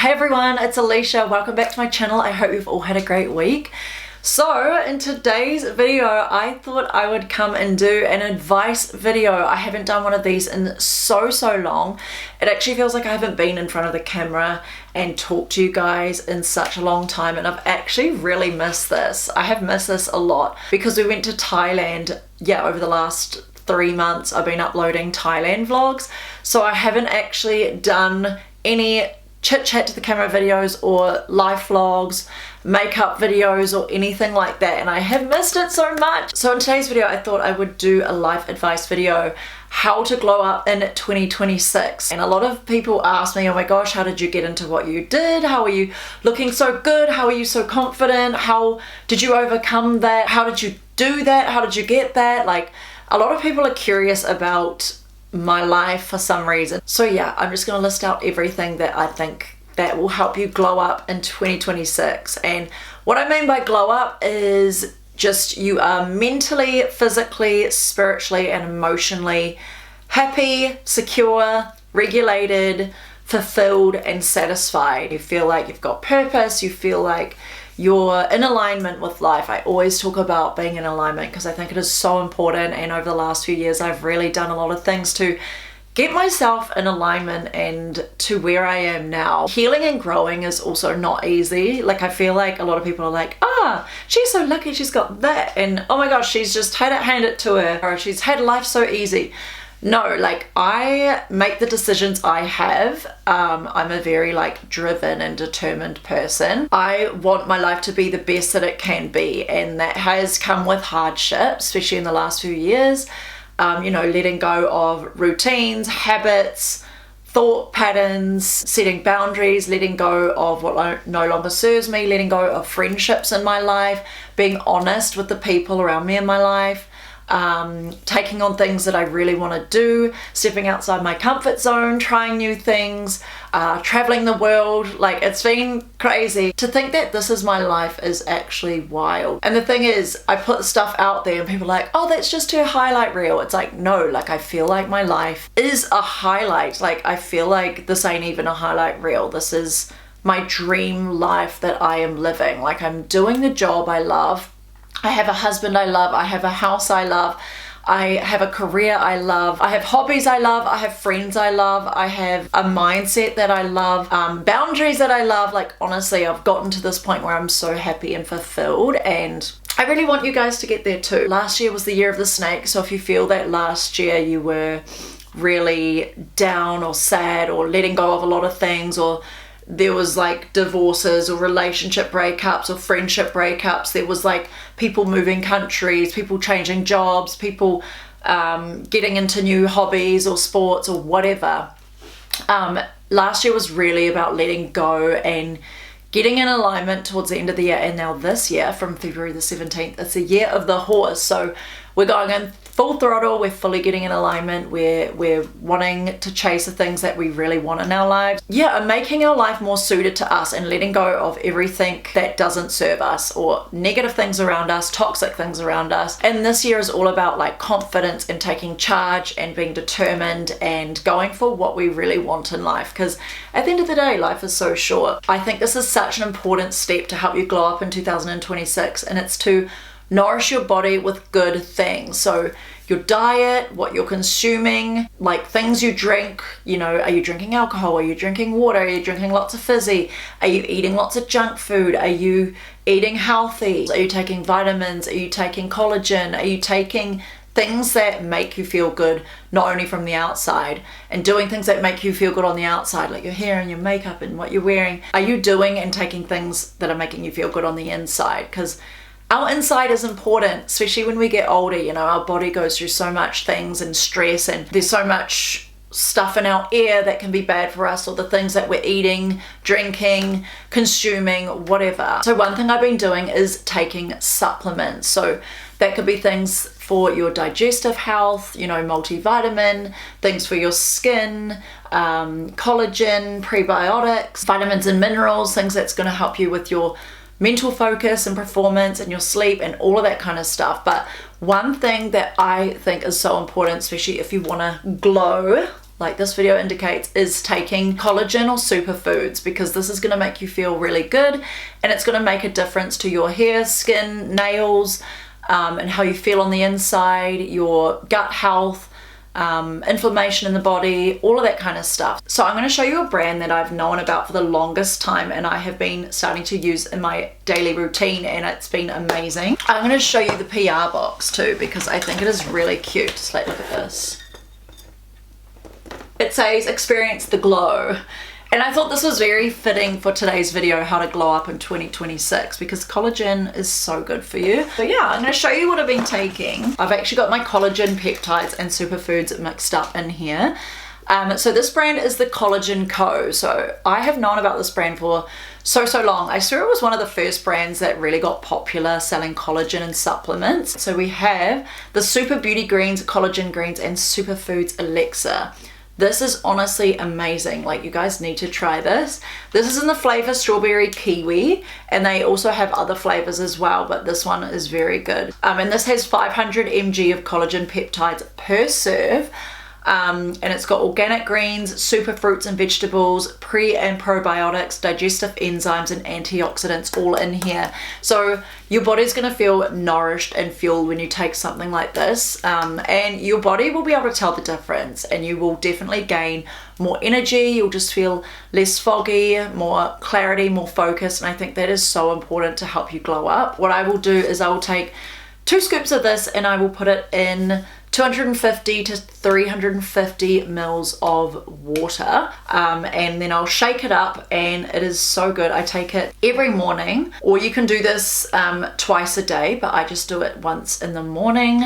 Hey everyone, it's Alicia. Welcome back to my channel. I hope you've all had a great week. So in today's video, I thought I would come and do an advice video. I haven't done one of these in so long. It actually feels like I haven't been in front of the camera and talked to you guys in such a long time, and I've actually really missed this. I have missed this a lot because we went to Thailand, over the last 3 months. I've been uploading Thailand vlogs, so I haven't actually done any chit chat to the camera videos or life vlogs, makeup videos or anything like that, and I have missed it so much. So in today's video I thought I would do a life advice video, how to glow up in 2026. And a lot of people ask me, oh my gosh, how did you get into what you did? How are you looking so good? How are you so confident? How did you overcome that? How did you do that? How did you get that? Like, a lot of people are curious about my life for some reason. So yeah, I'm just gonna list out everything that I think that will help you glow up in 2026. And what I mean by glow up is just you are mentally, physically, spiritually and emotionally happy, secure, regulated, fulfilled and satisfied. You feel like you've got purpose, you feel like you're in alignment with life. I always talk about being in alignment because I think it is so important, and over the last few years I've really done a lot of things to get myself in alignment and to where I am now. Healing and growing is also not easy. Like, I feel like a lot of people are like, she's so lucky she's got that, and oh my gosh, she's just had it handed to her, or she's had life so easy. No, like, I make the decisions I have. I'm a very driven and determined person. I want my life to be the best that it can be, and that has come with hardship, especially in the last few years. Letting go of routines, habits, thought patterns, setting boundaries, letting go of what no longer serves me, letting go of friendships in my life, being honest with the people around me in my life. Taking on things that I really want to do, stepping outside my comfort zone, trying new things, traveling the world. Like, it's been crazy. To think that this is my life is actually wild. And the thing is, I put stuff out there and people are like, oh, that's just her highlight reel. It's like, no, like, I feel like my life is a highlight. Like, I feel like this ain't even a highlight reel. This is my dream life that I am living. Like, I'm doing the job I love. I have a husband I love, I have a house I love, I have a career I love, I have hobbies I love, I have friends I love, I have a mindset that I love, boundaries that I love. Like, honestly, I've gotten to this point where I'm so happy and fulfilled, and I really want you guys to get there too. Last year was the year of the snake, so if you feel that last year you were really down or sad or letting go of a lot of things, or there was divorces or relationship breakups or friendship breakups, there was people moving countries, people changing jobs, people getting into new hobbies or sports or whatever. Last year was really about letting go and getting in alignment towards the end of the year. And now this year, from February the 17th, it's a year of the horse. So we're going in full throttle, we're fully getting in alignment, we're wanting to chase the things that we really want in our lives. And making our life more suited to us and letting go of everything that doesn't serve us, or negative things around us, toxic things around us. And this year is all about confidence and taking charge and being determined and going for what we really want in life, because at the end of the day, life is so short. I think this is such an important step to help you glow up in 2026, and it's to nourish your body with good things. So your diet, what you're consuming, things you drink, are you drinking alcohol? Are you drinking water? Are you drinking lots of fizzy? Are you eating lots of junk food? Are you eating healthy? Are you taking vitamins? Are you taking collagen? Are you taking things that make you feel good, not only from the outside, and doing things that make you feel good on the outside, like your hair and your makeup and what you're wearing? Are you doing and taking things that are making you feel good on the inside? Because our inside is important, especially when we get older. Our body goes through so much things and stress, and there's so much stuff in our air that can be bad for us, or the things that we're eating, drinking, consuming, whatever. So one thing I've been doing is taking supplements. So that could be things for your digestive health, multivitamin, things for your skin, collagen, prebiotics, vitamins and minerals, things that's going to help you with your mental focus and performance and your sleep and all of that kind of stuff. But one thing that I think is so important, especially if you want to glow like this video indicates, is taking collagen or superfoods, because this is going to make you feel really good, and it's going to make a difference to your hair, skin, nails, and how you feel on the inside, your gut health, inflammation in the body, all of that kind of stuff. So I'm going to show you a brand that I've known about for the longest time, and I have been starting to use in my daily routine, and it's been amazing. I'm going to show you the PR box too, because I think it is really cute. Just like, look at this. It says experience the glow. And I thought this was very fitting for today's video, how to glow up in 2026, because collagen is so good for you. So yeah, I'm going to show you what I've been taking. I've actually got my collagen, peptides and superfoods mixed up in here. So this brand is the Collagen Co. So I have known about this brand for so long. I swear it was one of the first brands that really got popular selling collagen and supplements. So we have the Super Beauty Greens, Collagen Greens and Superfoods Elixir. This is honestly amazing. Like, you guys need to try this. This is in the flavor strawberry kiwi, and they also have other flavors as well, but this one is very good. And this has 500 mg of collagen peptides per serve. And it's got organic greens, super fruits and vegetables, pre and probiotics, digestive enzymes and antioxidants all in here. So your body's going to feel nourished and fueled when you take something like this, and your body will be able to tell the difference, and you will definitely gain more energy. You'll just feel less foggy, more clarity, more focus, and I think that is so important to help you glow up. What I will do is I will take 2 scoops of this and I will put it in 250 to 350 mils of water, and then I'll shake it up, and it is so good. I take it every morning, or you can do this twice a day, but I just do it once in the morning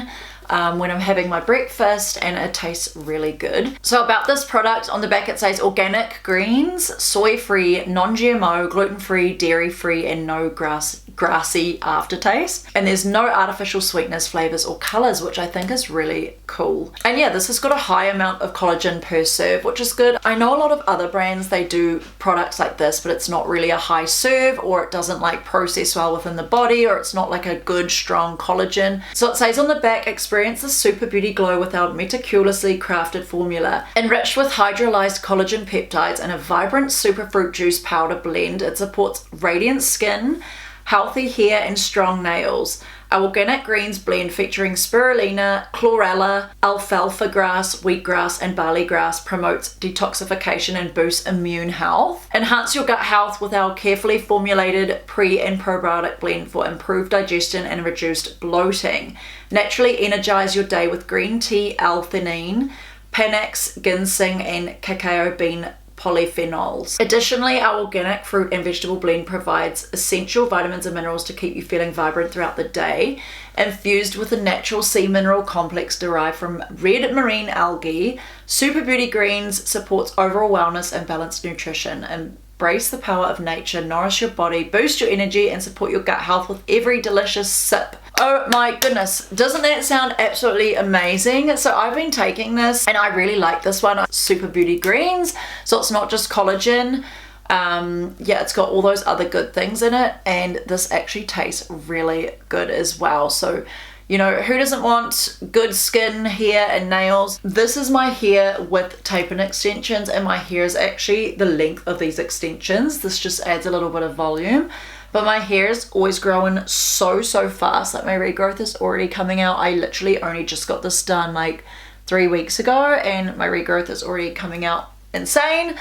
when I'm having my breakfast, and it tastes really good. So about this product, on the back it says organic greens, soy-free, non-GMO, gluten-free, dairy-free and no grassy aftertaste, and there's no artificial sweeteners, flavors or colors, which I think is really cool. And yeah, this has got a high amount of collagen per serve, which is good. I know a lot of other brands, they do products like this, but it's not really a high serve, or it doesn't like process well within the body, or it's not like a good strong collagen. So it says on the back, experience the super beauty glow with our meticulously crafted formula. Enriched with hydrolyzed collagen peptides and a vibrant superfruit juice powder blend, it supports radiant skin, healthy hair and strong nails. Our organic greens blend featuring spirulina, chlorella, alfalfa grass, wheatgrass and barley grass promotes detoxification and boosts immune health. Enhance your gut health with our carefully formulated pre and probiotic blend for improved digestion and reduced bloating. Naturally energize your day with green tea, L-theanine, Panax, ginseng and cacao bean polyphenols. Additionally, our organic fruit and vegetable blend provides essential vitamins and minerals to keep you feeling vibrant throughout the day, infused with a natural sea mineral complex derived from red marine algae. Super Beauty Greens supports overall wellness and balanced nutrition. Embrace the power of nature, nourish your body, boost your energy and support your gut health with every delicious sip. Oh my goodness, doesn't that sound absolutely amazing? So I've been taking this and I really like this one, Super Beauty Greens. So it's not just collagen, yeah, it's got all those other good things in it, and this actually tastes really good as well. So, you know, who doesn't want good skin, hair and nails? This is my hair with tape-in extensions, and my hair is actually the length of these extensions. This just adds a little bit of volume. But my hair is always growing so fast. Like, my regrowth is already coming out. I literally only just got this done like 3 weeks ago, and my regrowth is already coming out insane.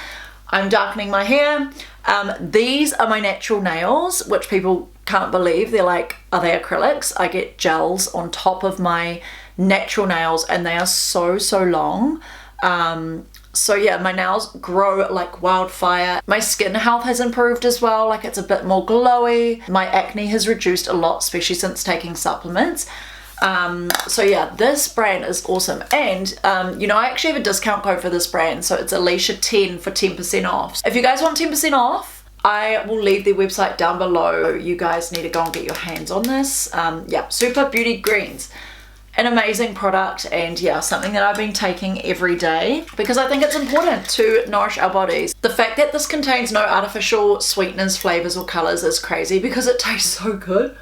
I'm darkening my hair. These are my natural nails, which people can't believe. They're like, are they acrylics? I get gels on top of my natural nails, and they are so long. So yeah, my nails grow like wildfire. My skin health has improved as well, like it's a bit more glowy. My acne has reduced a lot, especially since taking supplements. So yeah, this brand is awesome. And you know, I actually have a discount code for this brand, so it's Alicia10 for 10% off. If you guys want 10% off, I will leave their website down below. You guys need to go and get your hands on this. Yeah, Super Beauty Greens. An amazing product, and yeah, something that I've been taking every day because I think it's important to nourish our bodies. The fact that this contains no artificial sweeteners, flavors or colors is crazy because it tastes so good.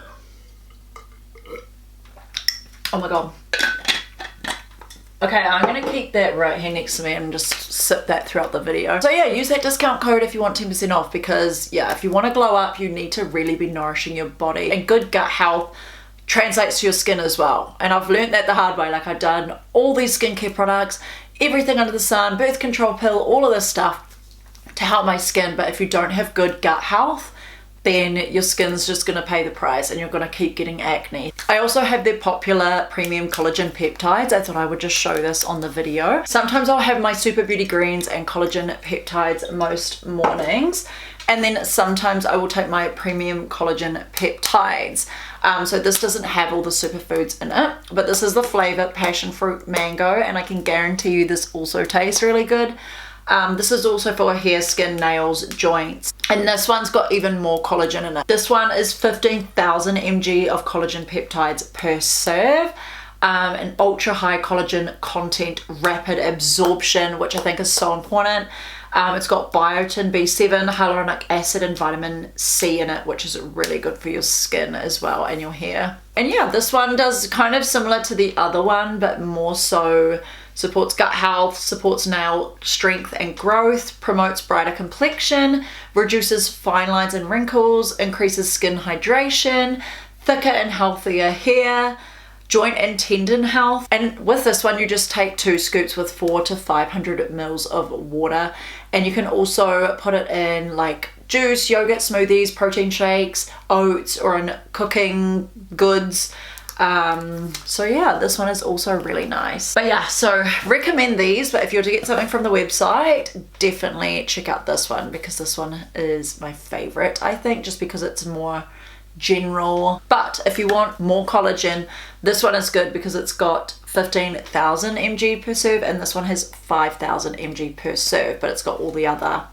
Oh my god. Okay, I'm gonna keep that right here next to me and just sip that throughout the video. So yeah, use that discount code if you want 10% off, because yeah, if you want to glow up, you need to really be nourishing your body, and good gut health translates to your skin as well. And I've learned that the hard way. Like, I've done all these skincare products, everything under the sun, birth control pill, all of this stuff to help my skin, but if you don't have good gut health, then your skin's just going to pay the price and you're going to keep getting acne. I also have their popular premium collagen peptides. I thought I would just show this on the video. Sometimes I'll have my Super Beauty Greens and collagen peptides most mornings, and then sometimes I will take my premium collagen peptides. So this doesn't have all the superfoods in it, but this is the flavor passion fruit mango, and I can guarantee you this also tastes really good. This is also for hair, skin, nails, joints, and this one's got even more collagen in it. This one is 15,000 mg of collagen peptides per serve, an ultra high collagen content, rapid absorption, which I think is so important. It's got biotin, B7, hyaluronic acid and vitamin C in it, which is really good for your skin as well and your hair. And yeah, this one does kind of similar to the other one, but more so supports gut health, supports nail strength and growth, promotes brighter complexion, reduces fine lines and wrinkles, increases skin hydration, thicker and healthier hair, joint and tendon health. And with this one, you just take 2 scoops with 400 to 500 mils of water, and you can also put it in like juice, yogurt, smoothies, protein shakes, oats, or in cooking goods. So yeah, this one is also really nice. But yeah, so recommend these, but if you're to get something from the website, definitely check out this one, because this one is my favorite, I think, just because it's more general. But if you want more collagen, this one is good because it's got 15,000 mg per serve, and this one has 5,000 mg per serve, but it's got all the other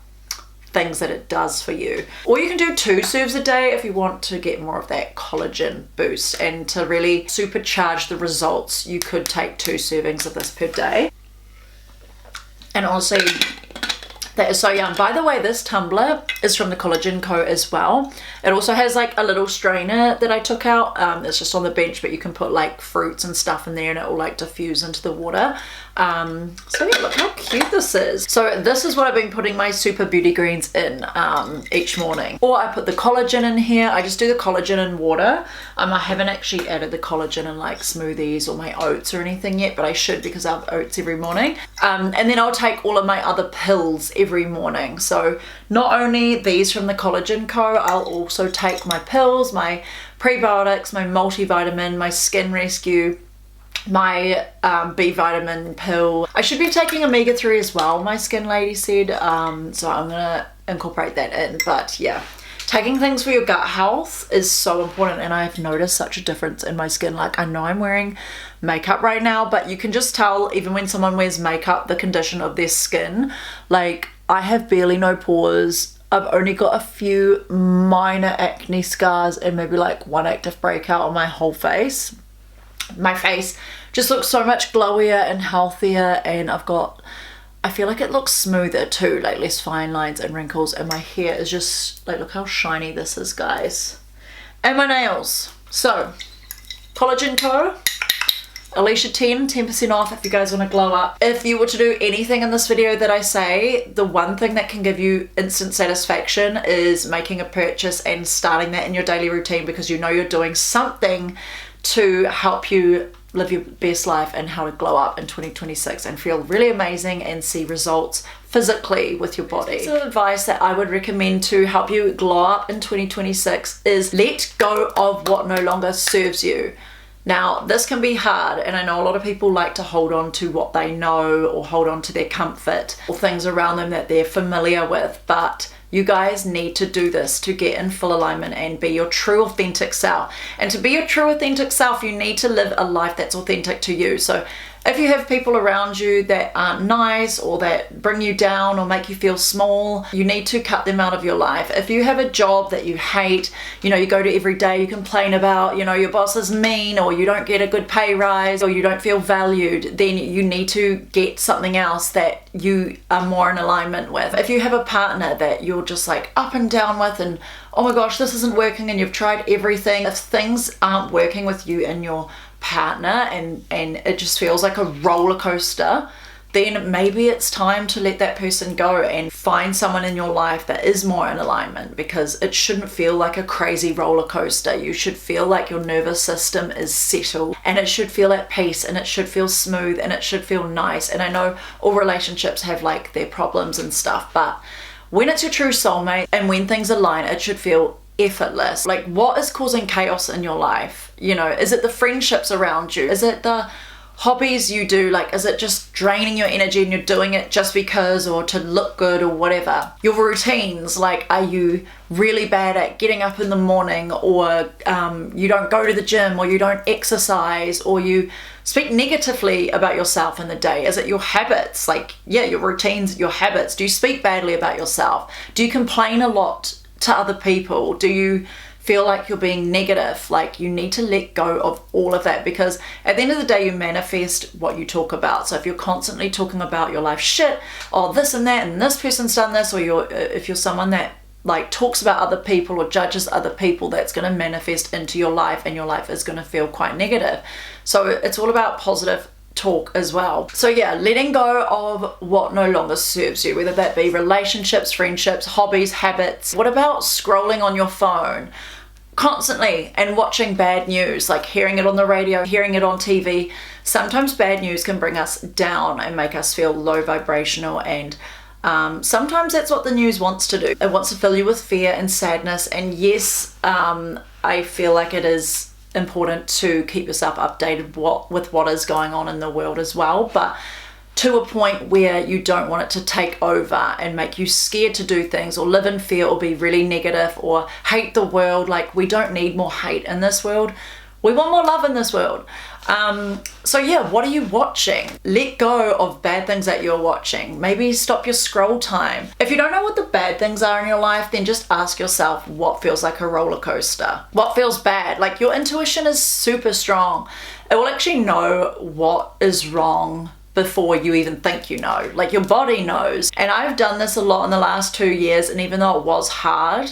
things that it does for you. Or you can do 2 serves a day if you want to get more of that collagen boost, and to really supercharge the results, you could take 2 servings of this per day. And honestly, that is so yum. By the way, this tumbler is from the Collagen Co as well. It also has like a little strainer that I took out. It's just on the bench, but you can put like fruits and stuff in there and it will like diffuse into the water. So yeah, look how cute this is. So this is what I've been putting my Super Beauty Greens in each morning. Or I put the collagen in here. I just do the collagen in water. I haven't actually added the collagen in like smoothies or my oats or anything yet, but I should, because I have oats every morning. And then I'll take all of my other pills every morning. So not only these from the Collagen Co, I'll also take my pills, my prebiotics, my multivitamin, my skin rescue, my B vitamin pill. I should be taking omega-3 as well, my skin lady said, so I'm gonna incorporate that in. But yeah, taking things for your gut health is so important, and I've noticed such a difference in my skin. Like, I know I'm wearing makeup right now, but you can just tell even when someone wears makeup the condition of their skin. Like, I have barely no pores. I've only got a few minor acne scars and maybe like 1 active breakout on my whole face. My face just looks so much glowier and healthier, and I feel like it looks smoother too, like less fine lines and wrinkles, and my hair is just like, look how shiny this is, guys. And my nails. So Collagen Co, Alicia 10% off if you guys want to glow up. If you were to do anything in this video that I say, the one thing that can give you instant satisfaction is making a purchase and starting that in your daily routine, because you know you're doing something to help you live your best life and how to glow up in 2026 and feel really amazing and see results physically with your body. So advice that I would recommend to help you glow up in 2026 is let go of what no longer serves you. Now, this can be hard, and I know a lot of people like to hold on to what they know or hold on to their comfort or things around them that they're familiar with, but you guys need to do this to get in full alignment and be your true authentic self. And to be your true authentic self, you need to live a life that's authentic to you. So if you have people around you that aren't nice or that bring you down or make you feel small, you need to cut them out of your life. If you have a job that you hate, you know, you go to every day, you complain about, you know, your boss is mean, or you don't get a good pay rise, or you don't feel valued, then you need to get something else that you are more in alignment with. If you have a partner that you're just like up and down with, and oh my gosh, this isn't working, and you've tried everything, if things aren't working with you and your partner and it just feels like a roller coaster, then maybe it's time to let that person go and find someone in your life that is more in alignment, because it shouldn't feel like a crazy roller coaster. You should feel like your nervous system is settled, and it should feel at peace, and it should feel smooth, and it should feel nice. And I know all relationships have like their problems and stuff, but when it's your true soulmate and when things align, it should feel effortless. Like, what is causing chaos in your life? You know, is it the friendships around you? Is it the hobbies you do? Like, is it just draining your energy and you're doing it just because, or to look good or whatever? Your routines, like, are you really bad at getting up in the morning, or you don't go to the gym, or you don't exercise, or you speak negatively about yourself in the day? Is it your habits? Like, yeah, your routines, your habits. Do you speak badly about yourself? Do you complain a lot to other people? Do you feel like you're being negative? Like, you need to let go of all of that, because at the end of the day, you manifest what you talk about. So if you're constantly talking about your life shit, oh, this and that, and this person's done this, or if you're someone that like talks about other people or judges other people, that's going to manifest into your life, and your life is going to feel quite negative. So it's all about positive talk as well. So yeah, letting go of what no longer serves you, whether that be relationships, friendships, hobbies, habits. What about scrolling on your phone constantly and watching bad news, like hearing it on the radio, hearing it on TV? Sometimes bad news can bring us down and make us feel low vibrational, and sometimes that's what the news wants to do. It wants to fill you with fear and sadness. And yes, I feel like it is important to keep yourself updated with what is going on in the world as well, but to a point where you don't want it to take over and make you scared to do things, or live in fear, or be really negative, or hate the world. Like, we don't need more hate in this world. We want more love in this world. So yeah, what are you watching? Let go of bad things that you're watching. Maybe stop your scroll time. If you don't know what the bad things are in your life, then just ask yourself what feels like a roller coaster. What feels bad? Like, your intuition is super strong. It will actually know what is wrong before you even think you know. Like, your body knows. And I've done this a lot in the last 2 years, and even though it was hard,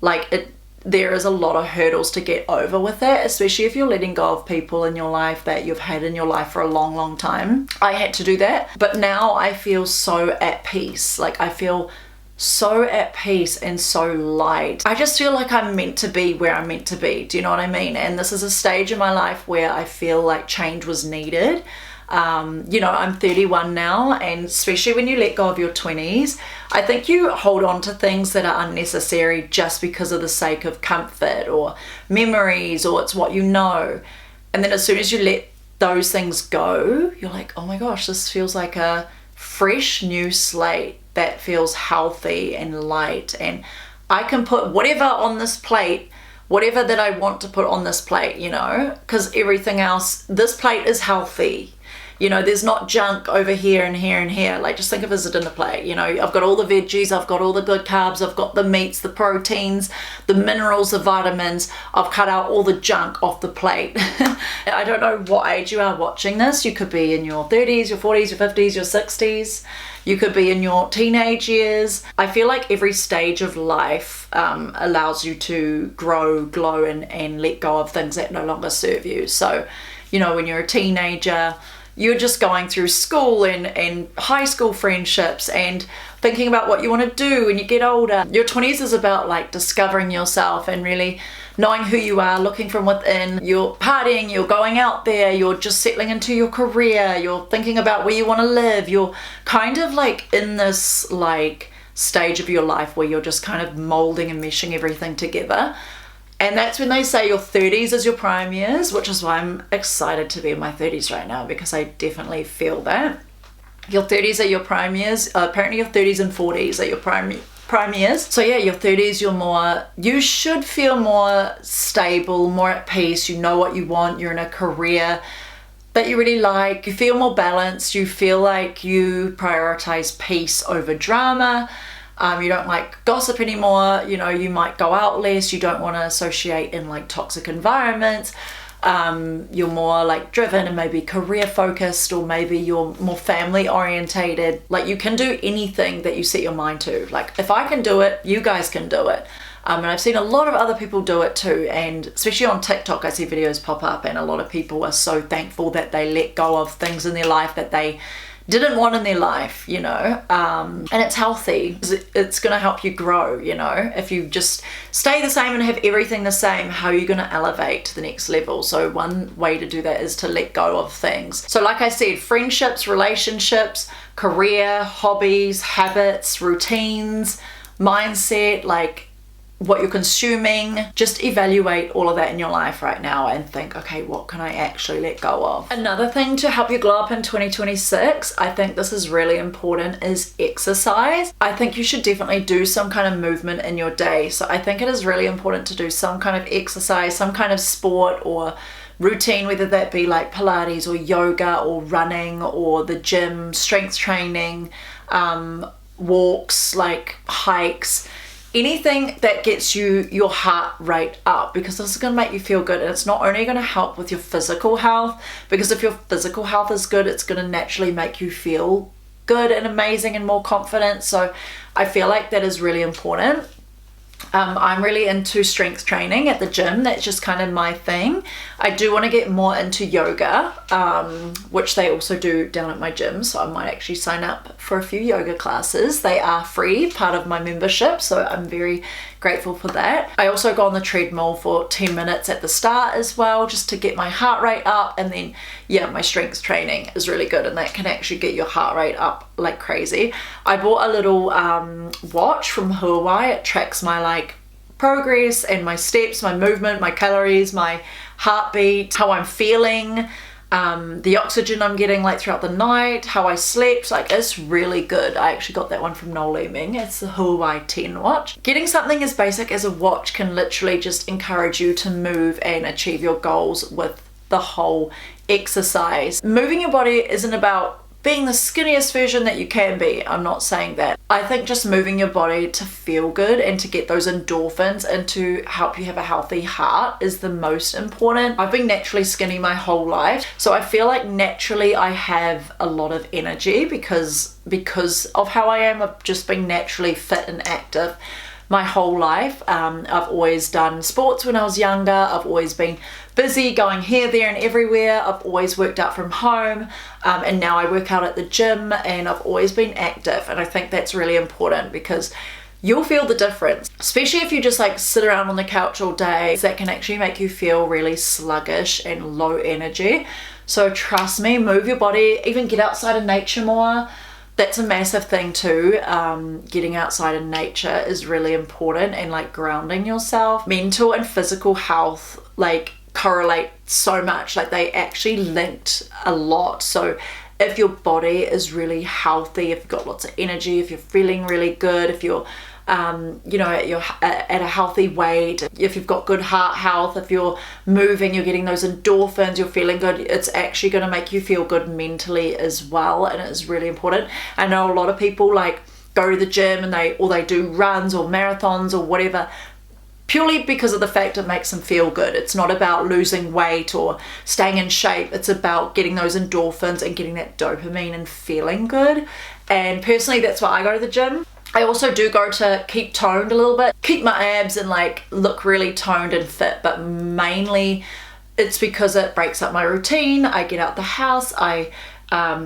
like, there is a lot of hurdles to get over with that, especially if you're letting go of people in your life that you've had in your life for a long, long time. I had to do that, but now I feel so at peace. Like, I feel so at peace and so light. I just feel like I'm meant to be where I'm meant to be. Do you know what I mean? And this is a stage in my life where I feel like change was needed. You know, I'm 31 now, and especially when you let go of your 20s, I think you hold on to things that are unnecessary just because of the sake of comfort or memories, or it's what you know. And then as soon as you let those things go, you're like, oh my gosh, this feels like a fresh new slate that feels healthy and light, and I can put whatever on this plate, whatever that I want to put on this plate, you know, because everything else, this plate is healthy. You know, there's not junk over here and here and here. Like, just think of it as a dinner plate. You know, I've got all the veggies, I've got all the good carbs, I've got the meats, the proteins, the minerals, the vitamins. I've cut out all the junk off the plate. I don't know what age you are watching this. You could be in your 30s, your 40s, your 50s, your 60s. You could be in your teenage years. I feel like every stage of life allows you to grow, glow, and let go of things that no longer serve you. So, you know, when you're a teenager, you're just going through school and high school friendships and thinking about what you want to do when you get older. Your 20s is about like discovering yourself and really knowing who you are, looking from within. You're partying, you're going out there, you're just settling into your career, you're thinking about where you want to live. You're kind of like in this like stage of your life where you're just kind of molding and meshing everything together. And that's when they say your 30s is your prime years, which is why I'm excited to be in my 30s right now, because I definitely feel that. Your 30s are your prime years. Apparently your 30s and 40s are your prime years. So yeah, your 30s, you should feel more stable, more at peace. You know what you want. You're in a career that you really like. You feel more balanced. You feel like you prioritize peace over drama. You don't like gossip anymore. You know, you might go out less. You don't want to associate in like toxic environments. You're more like driven and maybe career focused, or maybe you're more family orientated. Like, you can do anything that you set your mind to. Like, if I can do it, you guys can do it. And I've seen a lot of other people do it too, and especially on TikTok I see videos pop up and a lot of people are so thankful that they let go of things in their life that they didn't want in their life, you know, and it's healthy. It's going to help you grow, you know. If you just stay the same and have everything the same, how are you going to elevate to the next level? So one way to do that is to let go of things. So like I said, friendships, relationships, career, hobbies, habits, routines, mindset, like what you're consuming. Just evaluate all of that in your life right now and think, okay, what can I actually let go of? Another thing to help you glow up in 2026, I think this is really important, is exercise. I think you should definitely do some kind of movement in your day. So I think it is really important to do some kind of exercise, some kind of sport or routine, whether that be like Pilates or yoga or running or the gym, strength training, walks, like hikes, anything that gets your heart rate up, because this is going to make you feel good. And it's not only going to help with your physical health, because if your physical health is good, it's going to naturally make you feel good and amazing and more confident. So I feel like that is really important. I'm really into strength training at the gym. That's just kind of my thing. I do want to get more into yoga, which they also do down at my gym. So I might actually sign up for a few yoga classes. They are free, part of my membership. So I'm very grateful for that. I also go on the treadmill for 10 minutes at the start as well, just to get my heart rate up. And then, yeah, my strength training is really good, and that can actually get your heart rate up like crazy. I bought a little watch from Hawaii. It tracks my like progress and my steps, my movement, my calories, my heartbeat, how I'm feeling, the oxygen I'm getting like throughout the night, how I slept. Like, it's really good. I actually got that one from Nourishing. It's the Hawaii 10 watch. Getting something as basic as a watch can literally just encourage you to move and achieve your goals with the whole exercise. Moving your body isn't about being the skinniest version that you can be. I'm not saying that. I think just moving your body to feel good and to get those endorphins and to help you have a healthy heart is the most important. I've been naturally skinny my whole life, so I feel like naturally I have a lot of energy because of how I am. I've just been naturally fit and active my whole life. I've always done sports when I was younger. I've always been busy going here, there and everywhere. I've always worked out from home, and now I work out at the gym, and I've always been active. And I think that's really important because you'll feel the difference, especially if you just like sit around on the couch all day. That can actually make you feel really sluggish and low energy. So trust me, move your body, even get outside in nature more. That's a massive thing too. Getting outside in nature is really important, and like grounding yourself. Mental and physical health like correlate so much, like they actually linked a lot. So if your body is really healthy, if you've got lots of energy, if you're feeling really good, if you're you know, at a healthy weight, if you've got good heart health, if you're moving, you're getting those endorphins, you're feeling good, it's actually going to make you feel good mentally as well. And it's really important. I know a lot of people like go to the gym and they do runs or marathons or whatever purely because of the fact it makes them feel good. It's not about losing weight or staying in shape. It's about getting those endorphins and getting that dopamine and feeling good. And personally, that's why I go to the gym. I also do go to keep toned a little bit, keep my abs and like look really toned and fit, but mainly it's because it breaks up my routine. I get out the house, I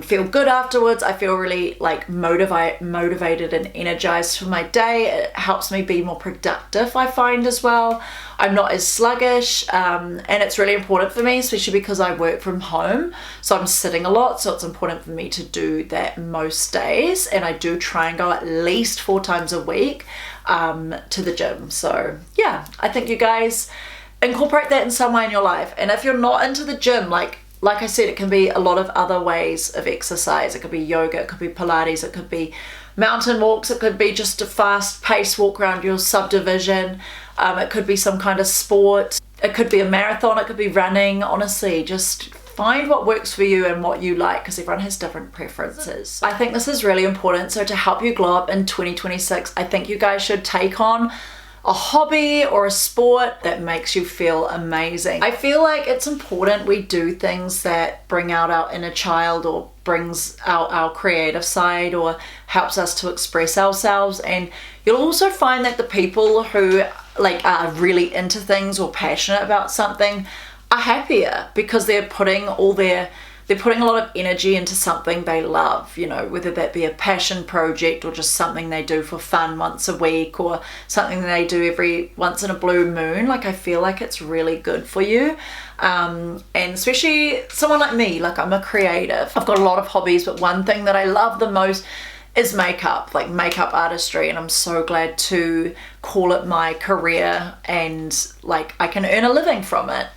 feel good afterwards. I feel really like motivated and energized for my day. It helps me be more productive, I find, as well. I'm not as sluggish, and it's really important for me, especially because I work from home, so I'm sitting a lot, so it's important for me to do that most days. And I do try and go at least 4 times a week to the gym. So yeah, I think you guys incorporate that in some way in your life. And if you're not into the gym, like I said, it can be a lot of other ways of exercise. It could be yoga, it could be Pilates, it could be mountain walks, it could be just a fast paced walk around your subdivision, it could be some kind of sport, it could be a marathon, it could be running. Honestly, just find what works for you and what you like, because everyone has different preferences. I think this is really important. So to help you glow up in 2026, I think you guys should take on a hobby or a sport that makes you feel amazing. I feel like it's important we do things that bring out our inner child or brings out our creative side or helps us to express ourselves. And you'll also find that the people who like are really into things or passionate about something are happier because they're putting a lot of energy into something they love, you know, whether that be a passion project or just something they do for fun once a week or something they do every once in a blue moon. Like, I feel like it's really good for you. And especially someone like me, like I'm a creative. I've got a lot of hobbies, but one thing that I love the most is makeup, like makeup artistry, and I'm so glad to call it my career and like I can earn a living from it.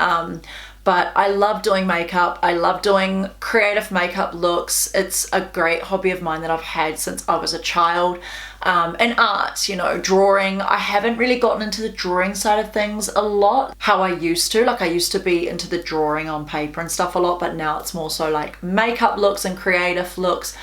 But I love doing makeup. I love doing creative makeup looks. It's a great hobby of mine that I've had since I was a child. And art, you know, drawing. I haven't really gotten into the drawing side of things a lot, how I used to. Like I used to be into the drawing on paper and stuff a lot, but now it's more so like makeup looks and creative looks.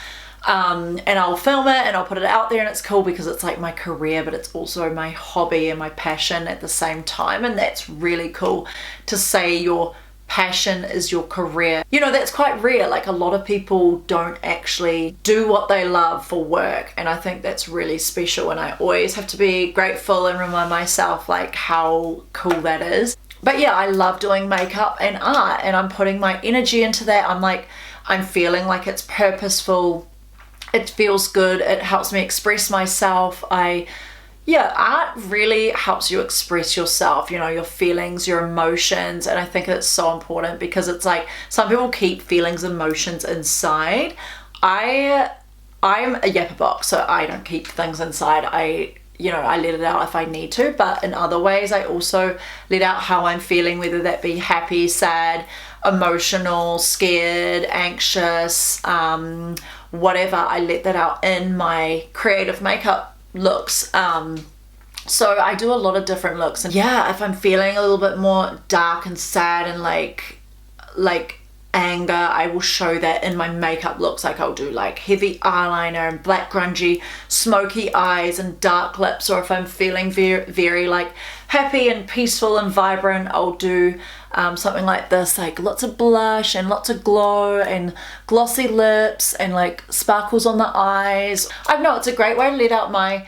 And I'll film it and I'll put it out there, and it's cool because it's like my career, but it's also my hobby and my passion at the same time. And that's really cool to say your passion is your career. You know, that's quite rare. Like a lot of people don't actually do what they love for work, and I think that's really special, and I always have to be grateful and remind myself like how cool that is. But yeah, I love doing makeup and art, and I'm putting my energy into that. I'm feeling like it's purposeful. It feels good. It helps me express myself. Yeah, art really helps you express yourself, you know, your feelings, your emotions. And I think it's so important because it's like some people keep feelings, emotions inside. I'm a yapper box, so I don't keep things inside. I let it out if I need to, but in other ways I also let out how I'm feeling, whether that be happy, sad, emotional, scared, anxious, whatever. I let that out in my creative makeup looks. So I do a lot of different looks, and yeah, if I'm feeling a little bit more dark and sad and like anger, I will show that in my makeup looks. Like I'll do like heavy eyeliner and black grungy smoky eyes and dark lips. Or if I'm feeling very like happy and peaceful and vibrant, I'll do something like this, like lots of blush and lots of glow and glossy lips and like sparkles on the eyes. I know it's a great way to let out my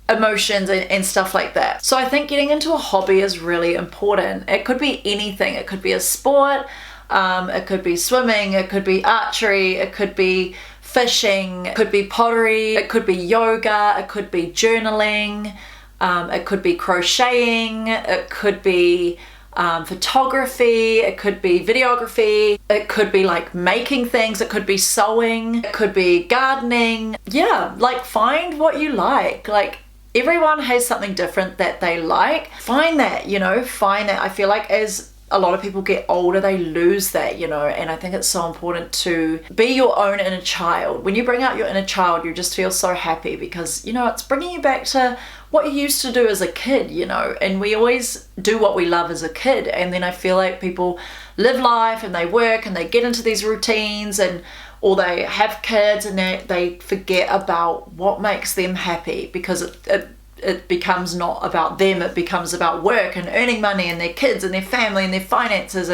emotions and stuff like that. So I think getting into a hobby is really important. It could be anything. It could be a sport, it could be swimming, it could be archery, it could be fishing, it could be pottery, it could be yoga, it could be journaling, it could be crocheting, it could be photography, it could be videography, it could be like making things, it could be sewing, it could be gardening. Yeah, like find what you like. Like everyone has something different that they like. Find that, you know, find that. I feel like as a lot of people get older, they lose that, you know, and I think it's so important to be your own inner child. When you bring out your inner child, you just feel so happy because, you know, it's bringing you back to what you used to do as a kid, you know, and we always do what we love as a kid. And then I feel like people live life and they work and they get into these routines or they have kids and they forget about what makes them happy because it becomes not about them, it becomes about work and earning money and their kids and their family and their finances,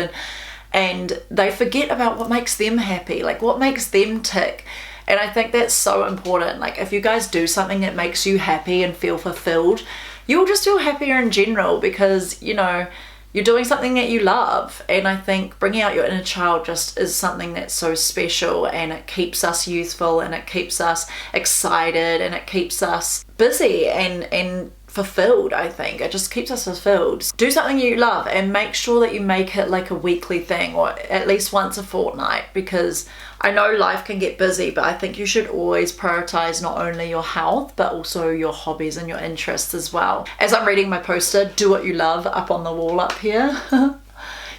and they forget about what makes them happy, like what makes them tick. And I think that's so important. Like if you guys do something that makes you happy and feel fulfilled, you'll just feel happier in general because, you know, you're doing something that you love. And I think bringing out your inner child just is something that's so special, and it keeps us youthful and it keeps us excited and it keeps us busy and fulfilled. I think it just keeps us fulfilled. Do something you love and make sure that you make it like a weekly thing or at least once a fortnight, because I know life can get busy, but I think you should always prioritize not only your health but also your hobbies and your interests as well. As I'm reading my poster, do what you love, up on the wall up here.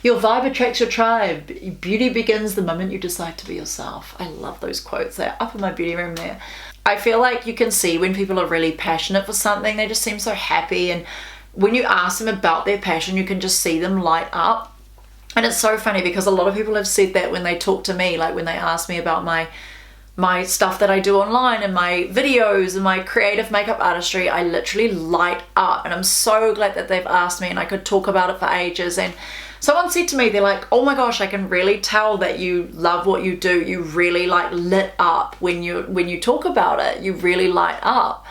Your vibe attracts your tribe. Beauty begins the moment you decide to be yourself. I love those quotes. They're up in my beauty room there. I feel like you can see when people are really passionate for something, they just seem so happy, and when you ask them about their passion, you can just see them light up. And it's so funny because a lot of people have said that when they talk to me, like when they ask me about my my stuff that I do online and my videos and my creative makeup artistry, I literally light up, and I'm so glad that they've asked me, and I could talk about it for ages. And someone said to me, they're like, oh my gosh, I can really tell that you love what you do. You really like lit up when you talk about it. You really light up.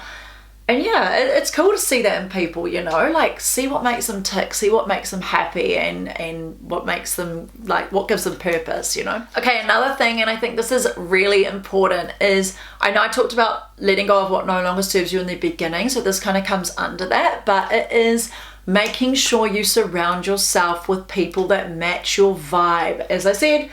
And yeah, it's cool to see that in people, you know, like see what makes them tick, see what makes them happy, and what makes them, like, what gives them purpose, you know. Okay, another thing, and I think this is really important, is I know I talked about letting go of what no longer serves you in the beginning, so this kind of comes under that, but it is making sure you surround yourself with people that match your vibe. As I said,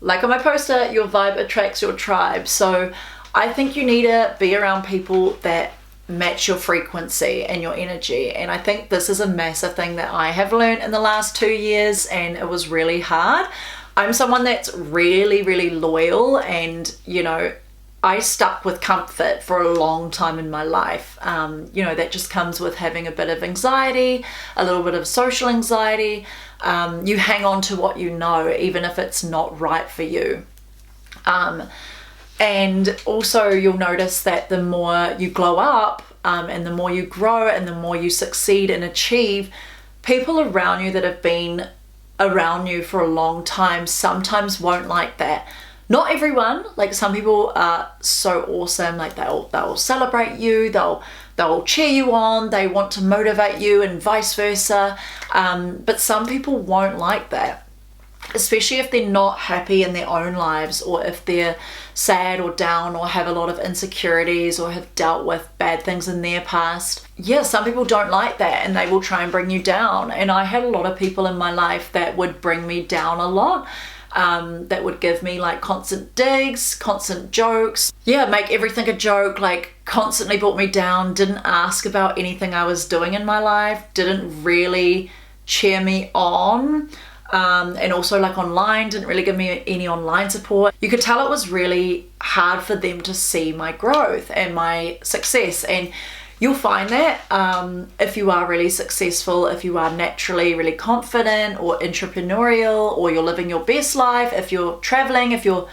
like on my poster, your vibe attracts your tribe. So I think you need to be around people that match your frequency and your energy. And I think this is a massive thing that I have learned in the last 2 years, and it was really hard. I'm someone that's really, really loyal, and you know, I stuck with comfort for a long time in my life. You know, that just comes with having a bit of anxiety, a little bit of social anxiety. You hang on to what you know, even if it's not right for you. And also you'll notice that the more you glow up, and the more you grow and the more you succeed and achieve, people around you that have been around you for a long time sometimes won't like that. Not everyone, like some people are so awesome, like they'll celebrate you, they'll cheer you on, they want to motivate you, and vice versa. But some people won't like that, especially if they're not happy in their own lives, or if they're sad or down, or have a lot of insecurities, or have dealt with bad things in their past. Yeah, some people don't like that, and they will try and bring you down. And I had a lot of people in my life that would bring me down a lot. That would give me like constant digs, constant jokes. Yeah, make everything a joke, like constantly brought me down, didn't ask about anything I was doing in my life, didn't really cheer me on. And also like online, didn't really give me any online support. You could tell it was really hard for them to see my growth and my success. And you'll find that if you are really successful, if you are naturally really confident or entrepreneurial, or you're living your best life, if you're traveling, if you're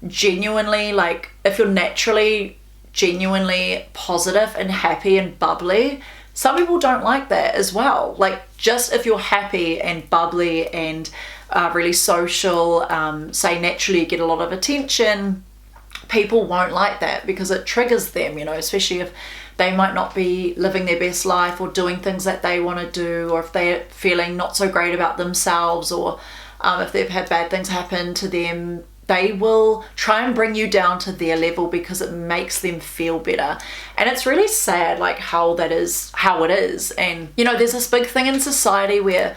genuinely like, if you're naturally genuinely positive and happy and bubbly, some people don't like that as well. Like, just if you're happy and bubbly and really social, say naturally you get a lot of attention, people won't like that because it triggers them, you know, especially if they might not be living their best life or doing things that they want to do, or if they're feeling not so great about themselves, or if they've had bad things happen to them. They will try and bring you down to their level because it makes them feel better. And it's really sad, like how it is. And you know, there's this big thing in society where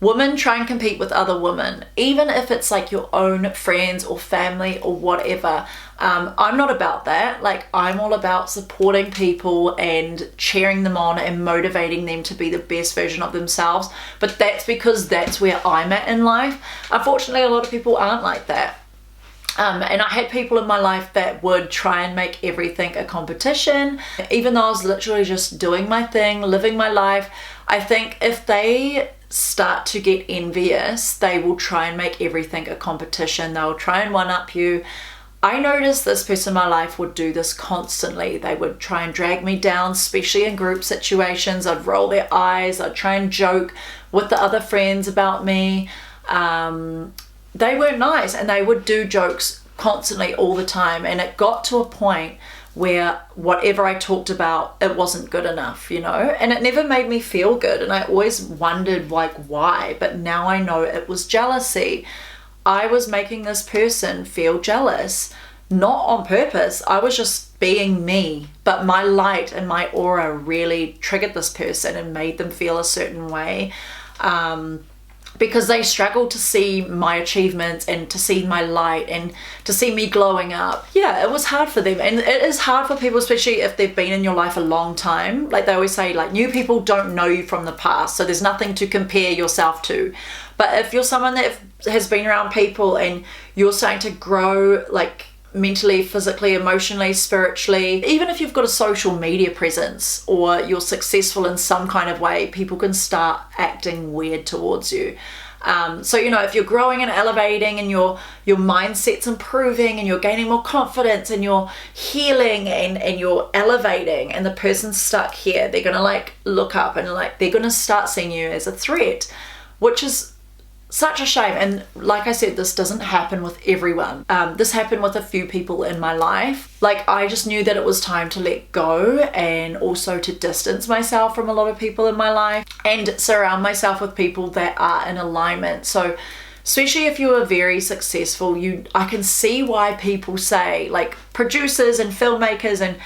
women try and compete with other women, even if it's like your own friends or family or whatever. I'm not about that. Like, I'm all about supporting people and cheering them on and motivating them to be the best version of themselves. But that's because that's where I'm at in life. Unfortunately, a lot of people aren't like that. And I had people in my life that would try and make everything a competition, even though I was literally just doing my thing, living my life. I think if they start to get envious, they will try and make everything a competition. They'll try and one-up you. I noticed this person in my life would do this constantly. They would try and drag me down, especially in group situations. I'd roll their eyes. I'd try and joke with the other friends about me. They weren't nice, and they would do jokes constantly all the time. And it got to a point where whatever I talked about, it wasn't good enough, you know, and it never made me feel good. And I always wondered like why, but now I know it was jealousy. I was making this person feel jealous, not on purpose. I was just being me, but my light and my aura really triggered this person and made them feel a certain way. Because they struggled to see my achievements and to see my light and to see me glowing up. Yeah, it was hard for them. And it is hard for people, especially if they've been in your life a long time. Like they always say, like, new people don't know you from the past, so there's nothing to compare yourself to. But if you're someone that has been around people and you're starting to grow, like mentally, physically, emotionally, spiritually, even if you've got a social media presence or you're successful in some kind of way, people can start acting weird towards you. So, you know, if you're growing and elevating and your mindset's improving and you're gaining more confidence and you're healing and you're elevating, and the person's stuck here, they're going to like look up and like they're going to start seeing you as a threat, which is such a shame. And like I said, this doesn't happen with everyone. This happened with a few people in my life. Like, I just knew that it was time to let go and also to distance myself from a lot of people in my life and surround myself with people that are in alignment. So especially if you are very successful, I can see why people say, like producers and filmmakers and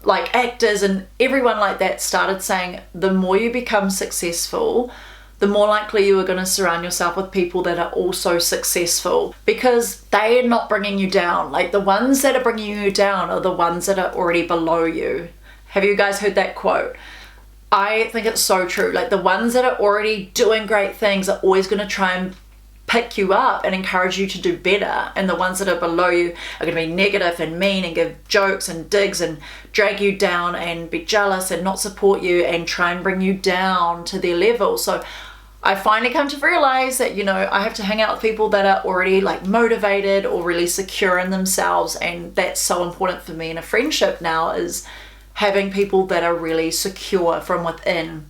like actors and everyone like that started saying, the more you become successful, the more likely you are going to surround yourself with people that are also successful, because they are not bringing you down. Like, the ones that are bringing you down are the ones that are already below you. Have you guys heard that quote? I think it's so true. Like, the ones that are already doing great things are always going to try and pick you up and encourage you to do better, and the ones that are below you are going to be negative and mean and give jokes and digs and drag you down and be jealous and not support you and try and bring you down to their level. So I finally come to realize that, you know, I have to hang out with people that are already like motivated or really secure in themselves, and that's so important for me in a friendship now, is having people that are really secure from within.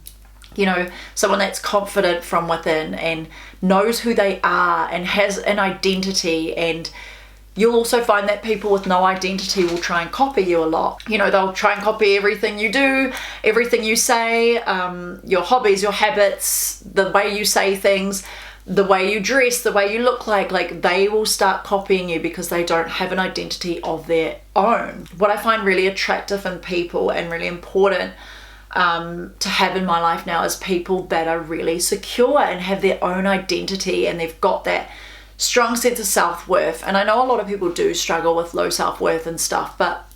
You know, someone that's confident from within and knows who they are and has an identity. And you'll also find that people with no identity will try and copy you a lot. You know, they'll try and copy everything you do, everything you say, your hobbies, your habits, the way you say things, the way you dress, the way you look like they will start copying you because they don't have an identity of their own. What I find really attractive in people and really important to have in my life now is people that are really secure and have their own identity, and they've got that strong sense of self-worth. And I know a lot of people do struggle with low self-worth and stuff, but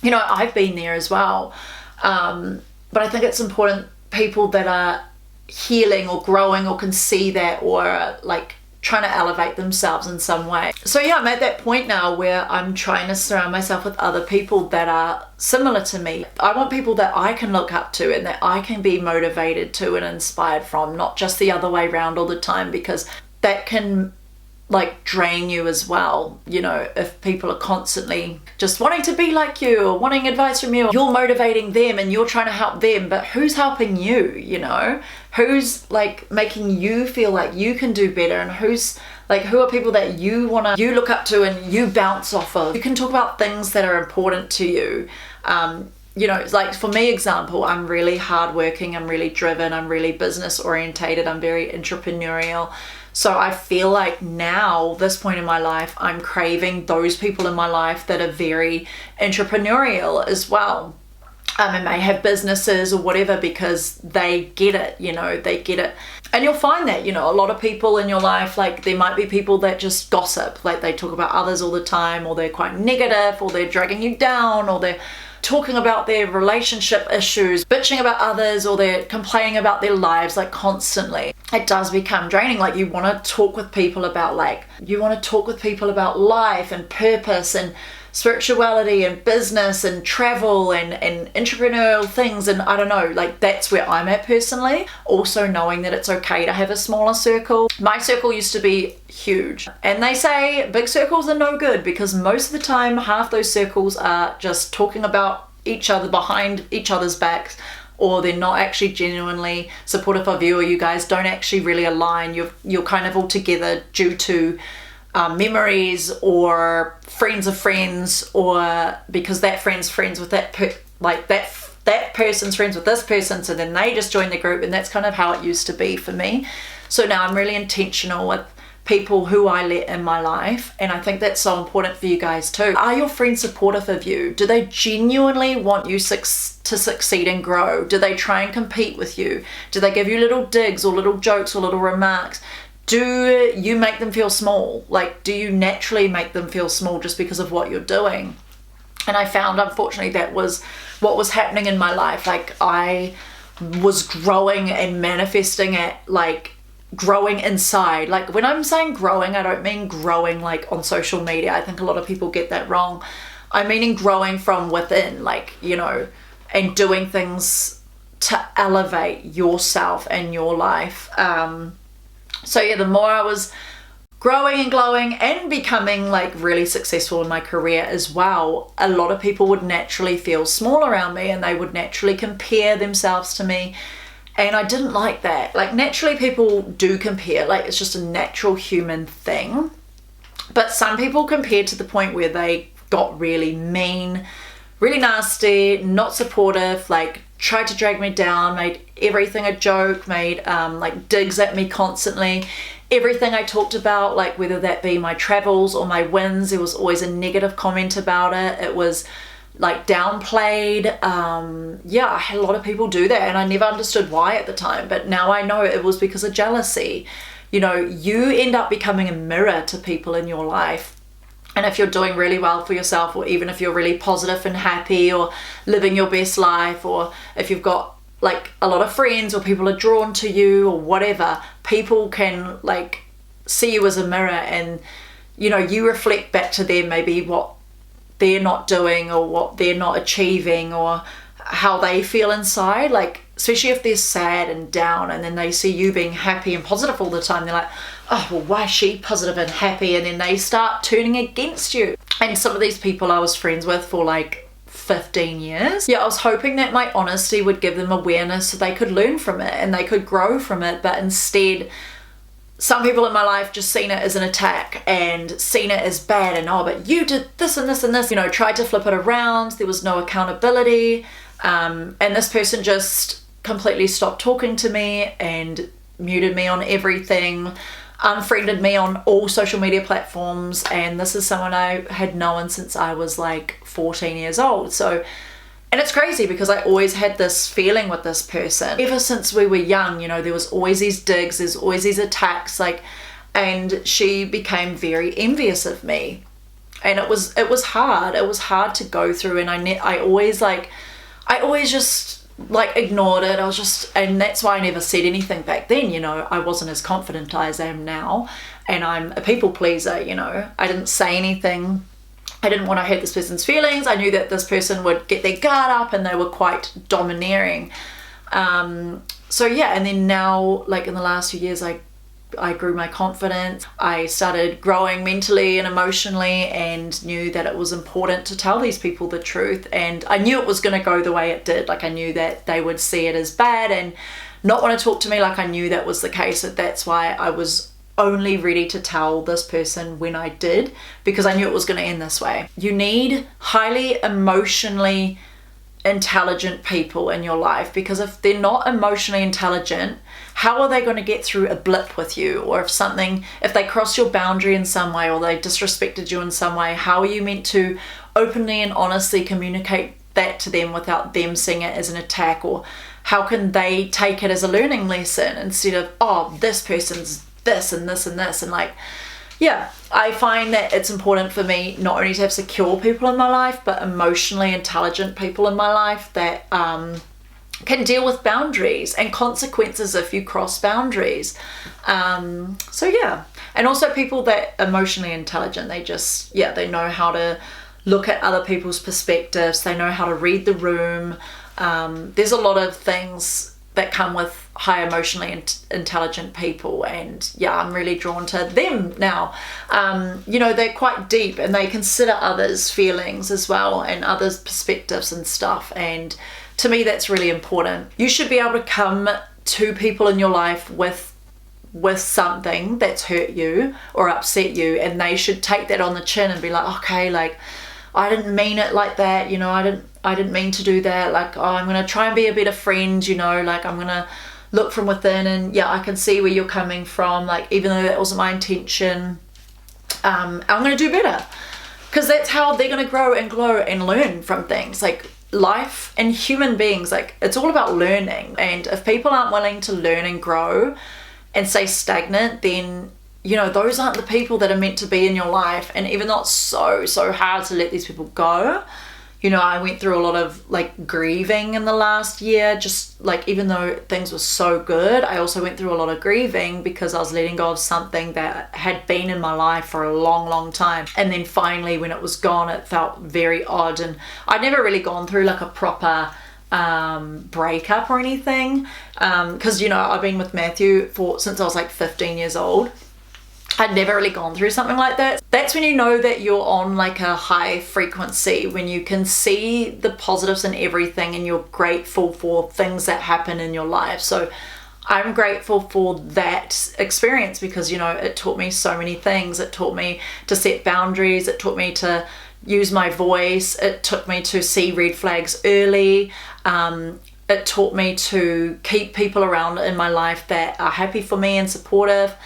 you know, I've been there as well. But I think it's important, people that are healing or growing or can see that, or like trying to elevate themselves in some way. So yeah, I'm at that point now where I'm trying to surround myself with other people that are similar to me. I want people that I can look up to and that I can be motivated to and inspired from, not just the other way around all the time, because that can like drain you as well. You know, if people are constantly just wanting to be like you or wanting advice from you, you're motivating them and you're trying to help them, but who's helping you? You know, who's like making you feel like you can do better, and who's like, who are people that you look up to and you bounce off of? You can talk about things that are important to you. You know, like for me, example, I'm really hardworking, I'm really driven, I'm really business orientated, I'm very entrepreneurial. So I feel like now, this point in my life, I'm craving those people in my life that are very entrepreneurial as well. And may have businesses or whatever, because they get it, you know, they get it. And you'll find that, you know, a lot of people in your life, like there might be people that just gossip, like they talk about others all the time, or they're quite negative, or they're dragging you down, or they're talking about their relationship issues, bitching about others, or they're complaining about their lives like constantly. It does become draining. Like you want to talk with people about life and purpose and spirituality and business and travel and entrepreneurial things, and I don't know, like that's where I'm at personally. Also knowing that it's okay to have a smaller circle. My circle used to be huge, and they say big circles are no good, because most of the time half those circles are just talking about each other behind each other's backs, or they're not actually genuinely supportive of you, or you guys don't actually really align. You're kind of all together due to memories or friends of friends, or because that friend's friends with that person's friends with this person, so then they just join the group, and that's kind of how it used to be for me. So now I'm really intentional with people who I let in my life, and I think that's so important for you guys too. Are your friends supportive of you? Do they genuinely want you to succeed and grow? Do they try and compete with you? Do they give you little digs or little jokes or little remarks? Do you make them feel small? Like, do you naturally make them feel small just because of what you're doing? And I found, unfortunately, that was what was happening in my life. Like, I was growing and manifesting it, like growing inside. Like when I'm saying growing, I don't mean growing like on social media. I think a lot of people get that wrong. I mean in growing from within, like, you know, and doing things to elevate yourself and your life. So yeah, the more I was growing and glowing and becoming like really successful in my career as well, a lot of people would naturally feel small around me and they would naturally compare themselves to me. And I didn't like that. Like, naturally people do compare, like it's just a natural human thing. But some people compare to the point where they got really mean, really nasty, not supportive, like tried to drag me down, made everything a joke, made like digs at me constantly. Everything I talked about, like whether that be my travels or my wins, there was always a negative comment about it. It was like downplayed. Yeah, I had a lot of people do that and I never understood why at the time, but now I know it was because of jealousy. You know, you end up becoming a mirror to people in your life. And if you're doing really well for yourself, or even if you're really positive and happy or living your best life, or if you've got like a lot of friends or people are drawn to you or whatever, people can like see you as a mirror, and you know, you reflect back to them maybe what they're not doing or what they're not achieving or how they feel inside. Like, especially if they're sad and down and then they see you being happy and positive all the time, they're like, oh, well, why is she positive and happy? And then they start turning against you. And some of these people I was friends with for like 15 years. Yeah, I was hoping that my honesty would give them awareness so they could learn from it and they could grow from it. But instead, some people in my life just seen it as an attack and seen it as bad, and oh, but you did this and this and this, you know, tried to flip it around. There was no accountability. And this person just completely stopped talking to me and muted me on everything, unfriended me on all social media platforms. And this is someone I had known since I was like 14 years old. So, and it's crazy because I always had this feeling with this person ever since we were young. You know, there was always these digs, there's always these attacks, like, and she became very envious of me. And it was hard. It was hard to go through. And I always just like ignored it. And that's why I never said anything back then. You know, I wasn't as confident as I am now, and I'm a people pleaser. You know, I didn't say anything. I didn't want to hurt this person's feelings. I knew that this person would get their guard up and they were quite domineering. So yeah, and then now, like in the last few years, I grew my confidence. I started growing mentally and emotionally and knew that it was important to tell these people the truth. And I knew it was going to go the way it did. Like, I knew that they would see it as bad and not want to talk to me. Like, I knew that was the case. That's why I was only ready to tell this person when I did, because I knew it was going to end this way. You need highly emotionally intelligent people in your life, because if they're not emotionally intelligent, how are they going to get through a blip with you? Or if they cross your boundary in some way or they disrespected you in some way, how are you meant to openly and honestly communicate that to them without them seeing it as an attack? Or how can they take it as a learning lesson instead of, oh, this person's this and this and this? And like, yeah, I find that it's important for me not only to have secure people in my life, but emotionally intelligent people in my life that can deal with boundaries and consequences if you cross boundaries. So yeah, and also people that are emotionally intelligent, they know how to look at other people's perspectives, they know how to read the room. There's a lot of things that come with high emotionally intelligent people, and yeah, I'm really drawn to them now. You know, they're quite deep and they consider others' feelings as well and others' perspectives and stuff, and to me that's really important. You should be able to come to people in your life with something that's hurt you or upset you, and they should take that on the chin and be like, okay, like, I didn't mean it like that, you know, I didn't mean to do that, like, oh, I'm gonna try and be a better friend, you know, like, I'm gonna look from within, and yeah, I can see where you're coming from, like, even though that wasn't my intention, I'm gonna do better. Because that's how they're gonna grow and glow and learn from things. Like, life and human beings, like, it's all about learning, and if people aren't willing to learn and grow and stay stagnant, then, you know, those aren't the people that are meant to be in your life. And even though it's so hard to let these people go, you know, I went through a lot of like grieving in the last year, just like, even though things were so good, I also went through a lot of grieving because I was letting go of something that had been in my life for a long time. And then finally when it was gone, it felt very odd. And I'd never really gone through like a proper breakup or anything, because you know, I've been with Matthew since I was like 15 years old. I'd never really gone through something like that. That's when you know that you're on like a high frequency, when you can see the positives in everything and you're grateful for things that happen in your life. So I'm grateful for that experience because, you know, it taught me so many things. It taught me to set boundaries. It taught me to use my voice. It took me to see red flags early. It taught me to keep people around in my life that are happy for me and supportive.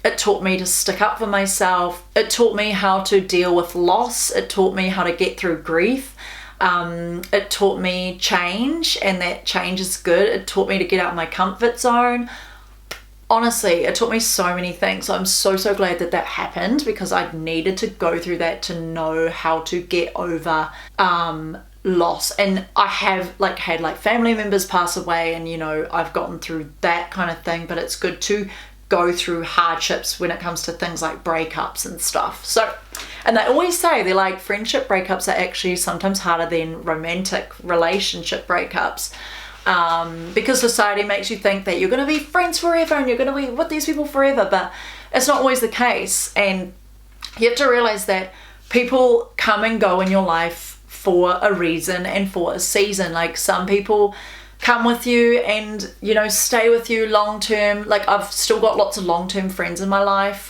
It taught me to stick up for myself. It taught me how to deal with loss. It taught me how to get through grief. It taught me change, and that change is good. It taught me to get out of my comfort zone. Honestly, it taught me so many things. So I'm so glad that happened, because I needed to go through that to know how to get over loss. And I have had family members pass away, and you know, I've gotten through that kind of thing, but it's good to go through hardships when it comes to things like breakups and stuff. So, and they always say, they're like, friendship breakups are actually sometimes harder than romantic relationship breakups, because society makes you think that you're going to be friends forever and you're going to be with these people forever, but it's not always the case. And you have to realize that people come and go in your life for a reason and for a season. Like, some people come with you and, you know, stay with you long term. Like, I've still got lots of long-term friends in my life,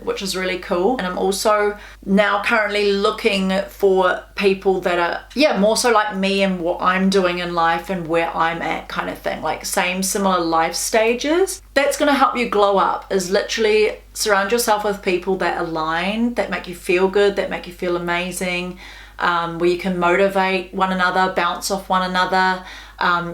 which is really cool. And I'm also now currently looking for people that are, more so like me and what I'm doing in life and where I'm at, kind of thing. Like, similar life stages. That's going to help you glow up, is literally surround yourself with people that align, that make you feel good, that make you feel amazing, where you can motivate one another, bounce off one another.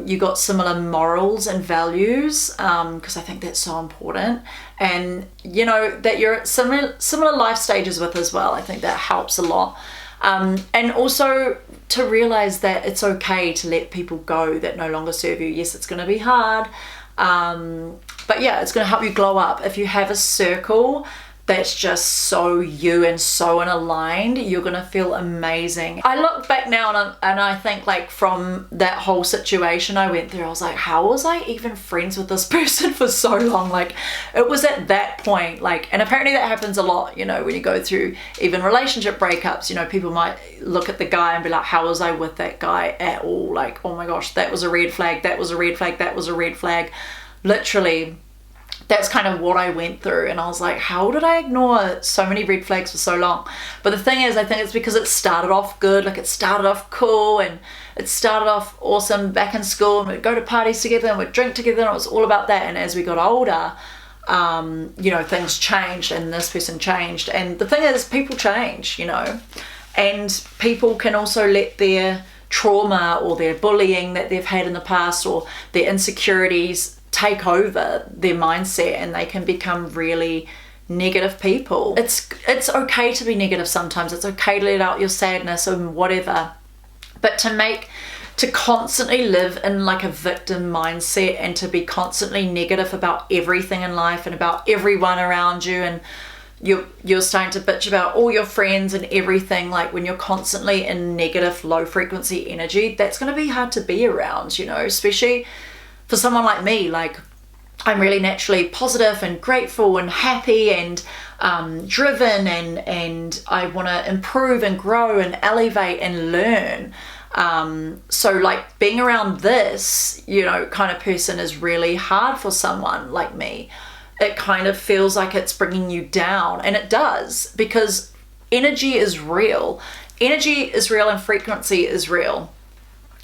You got similar morals and values, because I think that's so important. And you know, that you're at similar life stages with as well. I think that helps a lot. And also to realize that it's okay to let people go that no longer serve you. Yes, it's going to be hard, but yeah, it's going to help you glow up. If you have a circle that's just so you and so unaligned, you're gonna feel amazing. I look back now and I think, like, from that whole situation I went through, I was like, how was I even friends with this person for so long? Like, it was at that point, like, and apparently that happens a lot, you know, when you go through even relationship breakups. You know, people might look at the guy and be like, how was I with that guy at all? Like, oh my gosh, that was a red flag, that was a red flag, that was a red flag. Literally, that's kind of what I went through, and I was like, how did I ignore so many red flags for so long? But the thing is, I think it's because it started off good. Like, it started off cool and it started off awesome back in school, and we'd go to parties together and we'd drink together, and it was all about that. And as we got older, you know, things changed and this person changed. And the thing is, people change, you know, and people can also let their trauma or their bullying that they've had in the past or their insecurities take over their mindset, and they can become really negative people. It's okay to be negative sometimes. It's okay to let out your sadness and whatever, but to constantly live in like a victim mindset and to be constantly negative about everything in life and about everyone around you, and you're starting to bitch about all your friends and everything, like when you're constantly in negative, low frequency energy, that's going to be hard to be around, you know, especially for someone like me. Like, I'm really naturally positive and grateful and happy and driven, and I want to improve and grow and elevate and learn. So like, being around this, you know, kind of person is really hard for someone like me. It kind of feels like it's bringing you down, and it does, because energy is real. Energy is real and frequency is real.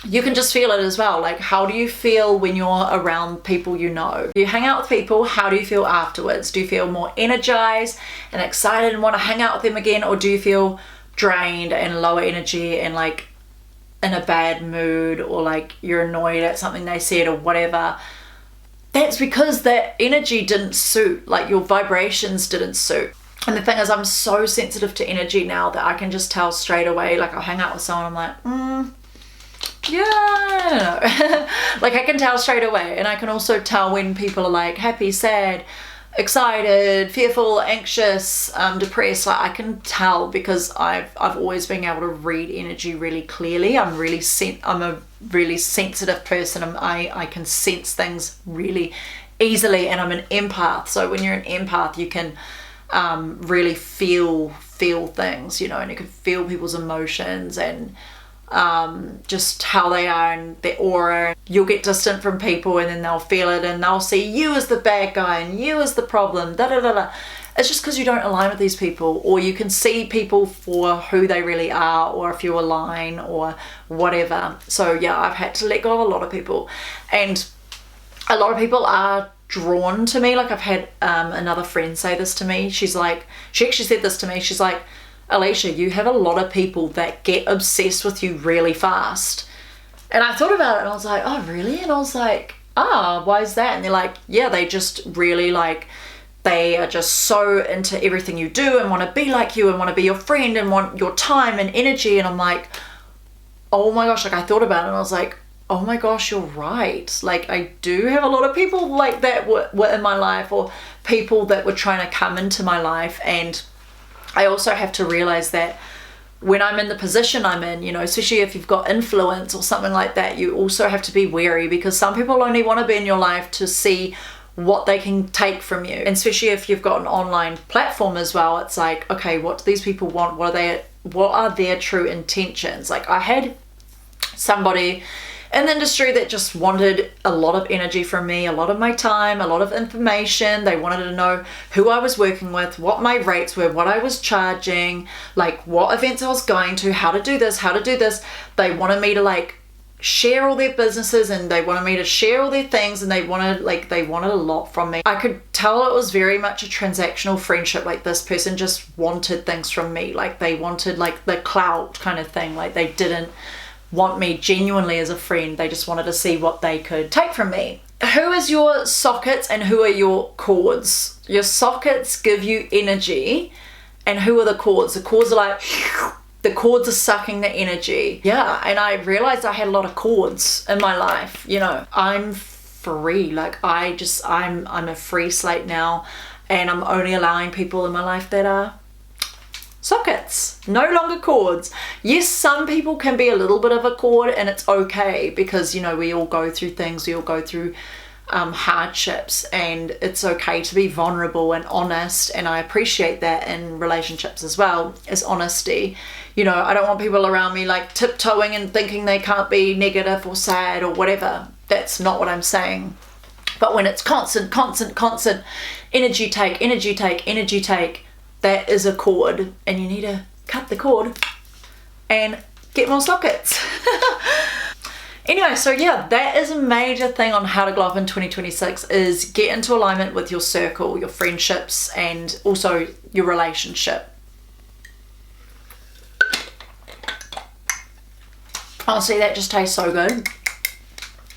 You can just feel it as well. Like, how do you feel when you're around people you know? You hang out with people, how do you feel afterwards? Do you feel more energized and excited and want to hang out with them again? Or do you feel drained and lower energy and like in a bad mood, or like you're annoyed at something they said or whatever? That's because that energy didn't suit, like your vibrations didn't suit. And the thing is, I'm so sensitive to energy now that I can just tell straight away. Like, I'll hang out with someone, I'm like, yeah, I don't know. Like, I can tell straight away. And I can also tell when people are like happy, sad, excited, fearful, anxious, depressed. Like I can tell because I've always been able to read energy really clearly. I'm a really sensitive person. I can sense things really easily, and I'm an empath. So when you're an empath, you can really feel things, you know, and you can feel people's emotions and just how they are and their aura. You'll get distant from people and then they'll feel it and they'll see you as the bad guy and you as the problem, da da da da. It's just because you don't align with these people, or you can see people for who they really are, or if you align or whatever. So yeah, I've had to let go of a lot of people, and a lot of people are drawn to me. Like I've had another friend say this to me. She actually said this to me. She's like, Alicia, you have a lot of people that get obsessed with you really fast. And I thought about it and I was like, oh really? And I was like, why is that? And they're like, yeah, they just really like, they are just so into everything you do and want to be like you and want to be your friend and want your time and energy. And I'm like, oh my gosh, like I thought about it and I was like, oh my gosh, you're right. Like I do have a lot of people like that were in my life, or people that were trying to come into my life. And I also have to realize that when I'm in the position I'm in, you know, especially if you've got influence or something like that, you also have to be wary, because some people only want to be in your life to see what they can take from you. And especially if you've got an online platform as well, it's like, okay, what do these people want? What are their true intentions? Like I had somebody in the industry that just wanted a lot of energy from me, a lot of my time, a lot of information. They wanted to know who I was working with, what my rates were, what I was charging, like what events I was going to, how to do this, how to do this. They wanted me to like share all their businesses, and they wanted me to share all their things, and they wanted a lot from me. I could tell it was very much a transactional friendship. Like this person just wanted things from me. Like they wanted like the clout kind of thing. Like they didn't want me genuinely as a friend. They just wanted to see what they could take from me. Who is your sockets and who are your cords? Your sockets give you energy, and who are the cords? The cords are like, the cords are sucking the energy. Yeah, and I realized I had a lot of cords in my life. You know, I'm free. Like I'm a free slate now, and I'm only allowing people in my life that are sockets, no longer cords. Yes, some people can be a little bit of a cord, and it's okay, because you know we all go through things, we all go through hardships, and it's okay to be vulnerable and honest, and I appreciate that in relationships as well, is honesty. You know, I don't want people around me like tiptoeing and thinking they can't be negative or sad or whatever. That's not what I'm saying. But when it's constant energy take, that is a cord, and you need to cut the cord and get more sockets. Anyway, so yeah, that is a major thing on how to glow up in 2026, is get into alignment with your circle, your friendships, and also your relationship. Honestly, that just tastes so good.